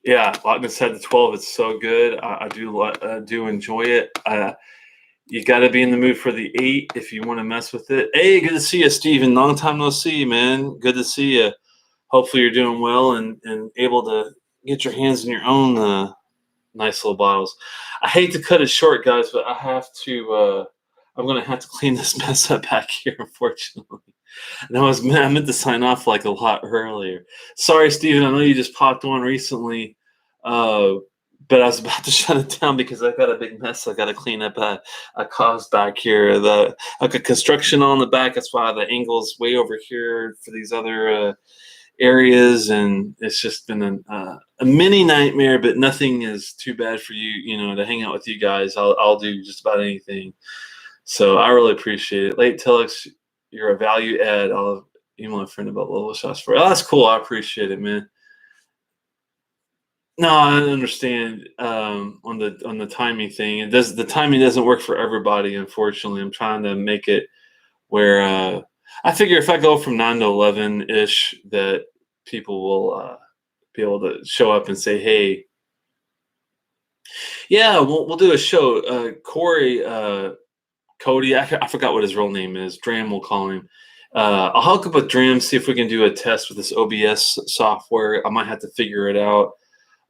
Yeah, Lockman said the 12. It's so good. I do enjoy it. You got to be in the mood for the 8 if you want to mess with it. Hey, good to see you, Steven. Long time no see, man. Good to see you. Hopefully you're doing well and able to get your hands in your own nice little bottles. I hate to cut it short, guys, but I have to. I'm going to have to clean this mess up back here, unfortunately. And I meant to sign off like a lot earlier. Sorry, Steven. I know you just popped on recently. But I was about to shut it down because I've got a big mess I got to clean up. I caused back here like a construction on the back. That's why the angle's way over here for these other areas, and it's just been a mini nightmare. But nothing is too bad for you, to hang out with you guys. I'll do just about anything. So I really appreciate it. Late Telex, you're a value add. I'll email a friend about little shots for. Oh, that's cool. I appreciate it, man. No, I understand on the timing thing. The timing doesn't work for everybody, unfortunately. I'm trying to make it where I figure if I go from 9 to 11 ish, that people will be able to show up and say, "Hey, yeah, we'll do a show." Cody, I forgot what his real name is. Dram, we'll call him. I'll hook up with Dram, see if we can do a test with this OBS software. I might have to figure it out.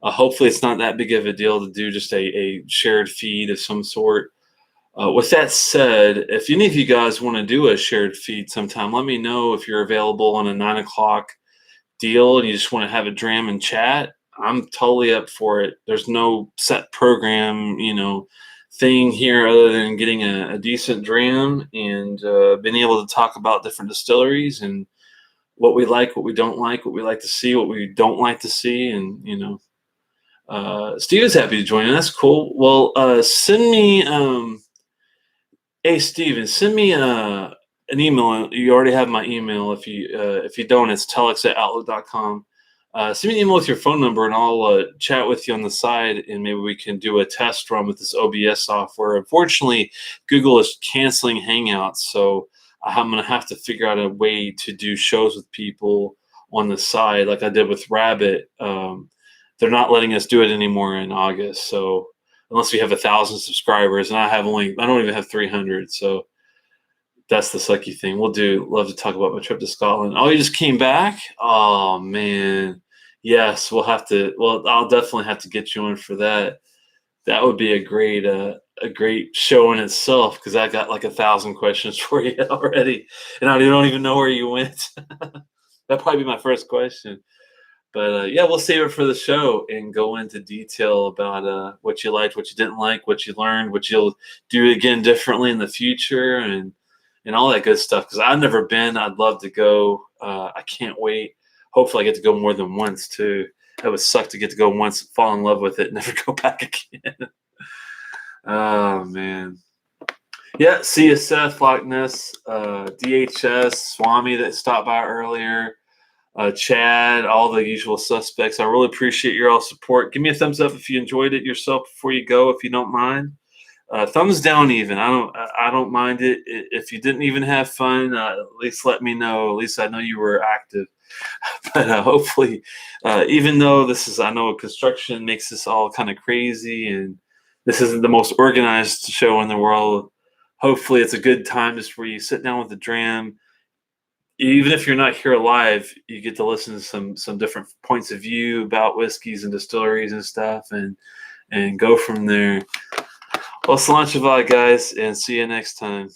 Hopefully, it's not that big of a deal to do just a shared feed of some sort. With that said, if any of you guys want to do a shared feed sometime, let me know if you're available on a 9 o'clock deal and you just want to have a dram and chat. I'm totally up for it. There's no set program, thing here other than getting a decent dram and being able to talk about different distilleries and what we like, what we don't like, what we like to see, what we don't like to see, and Steve is happy to join in. That's cool. Well, send me, hey Steven, send me an email. You already have my email. If you don't, it's telex@outlook.com. Send me an email with your phone number, and I'll chat with you on the side, and maybe we can do a test run with this OBS software. Unfortunately, Google is canceling Hangouts, so I'm going to have to figure out a way to do shows with people on the side, like I did with Rabbit. They're not letting us do it anymore in August. So unless we have 1,000 subscribers, and I don't even have 300. So that's the sucky thing. Love to talk about my trip to Scotland. Oh, you just came back? Oh man. Yes, I'll definitely have to get you in for that. That would be a great show in itself, because I got like 1,000 questions for you already, and I don't even know where you went. That'd probably be my first question. But yeah, we'll save it for the show and go into detail about what you liked, what you didn't like, what you learned, what you'll do again differently in the future, and all that good stuff. Because I've never been. I'd love to go. I can't wait. Hopefully, I get to go more than once too. That would suck to get to go once, fall in love with it, and never go back again. Oh man. Yeah, see you, Seth, Loch Ness, DHS, Swami that stopped by earlier, Chad, all the usual suspects. I really appreciate your all support. Give me a thumbs up if you enjoyed it yourself before you go, if you don't mind. Thumbs down, even. I don't mind it. If you didn't even have fun, at least let me know. At least I know you were active. But hopefully, even though I know construction makes this all kind of crazy, and this isn't the most organized show in the world. Hopefully, it's a good time just where you sit down with the dram. Even if you're not here live, you get to listen to some different points of view about whiskeys and distilleries and stuff, and go from there. Well, Salanchava, guys, and see you next time.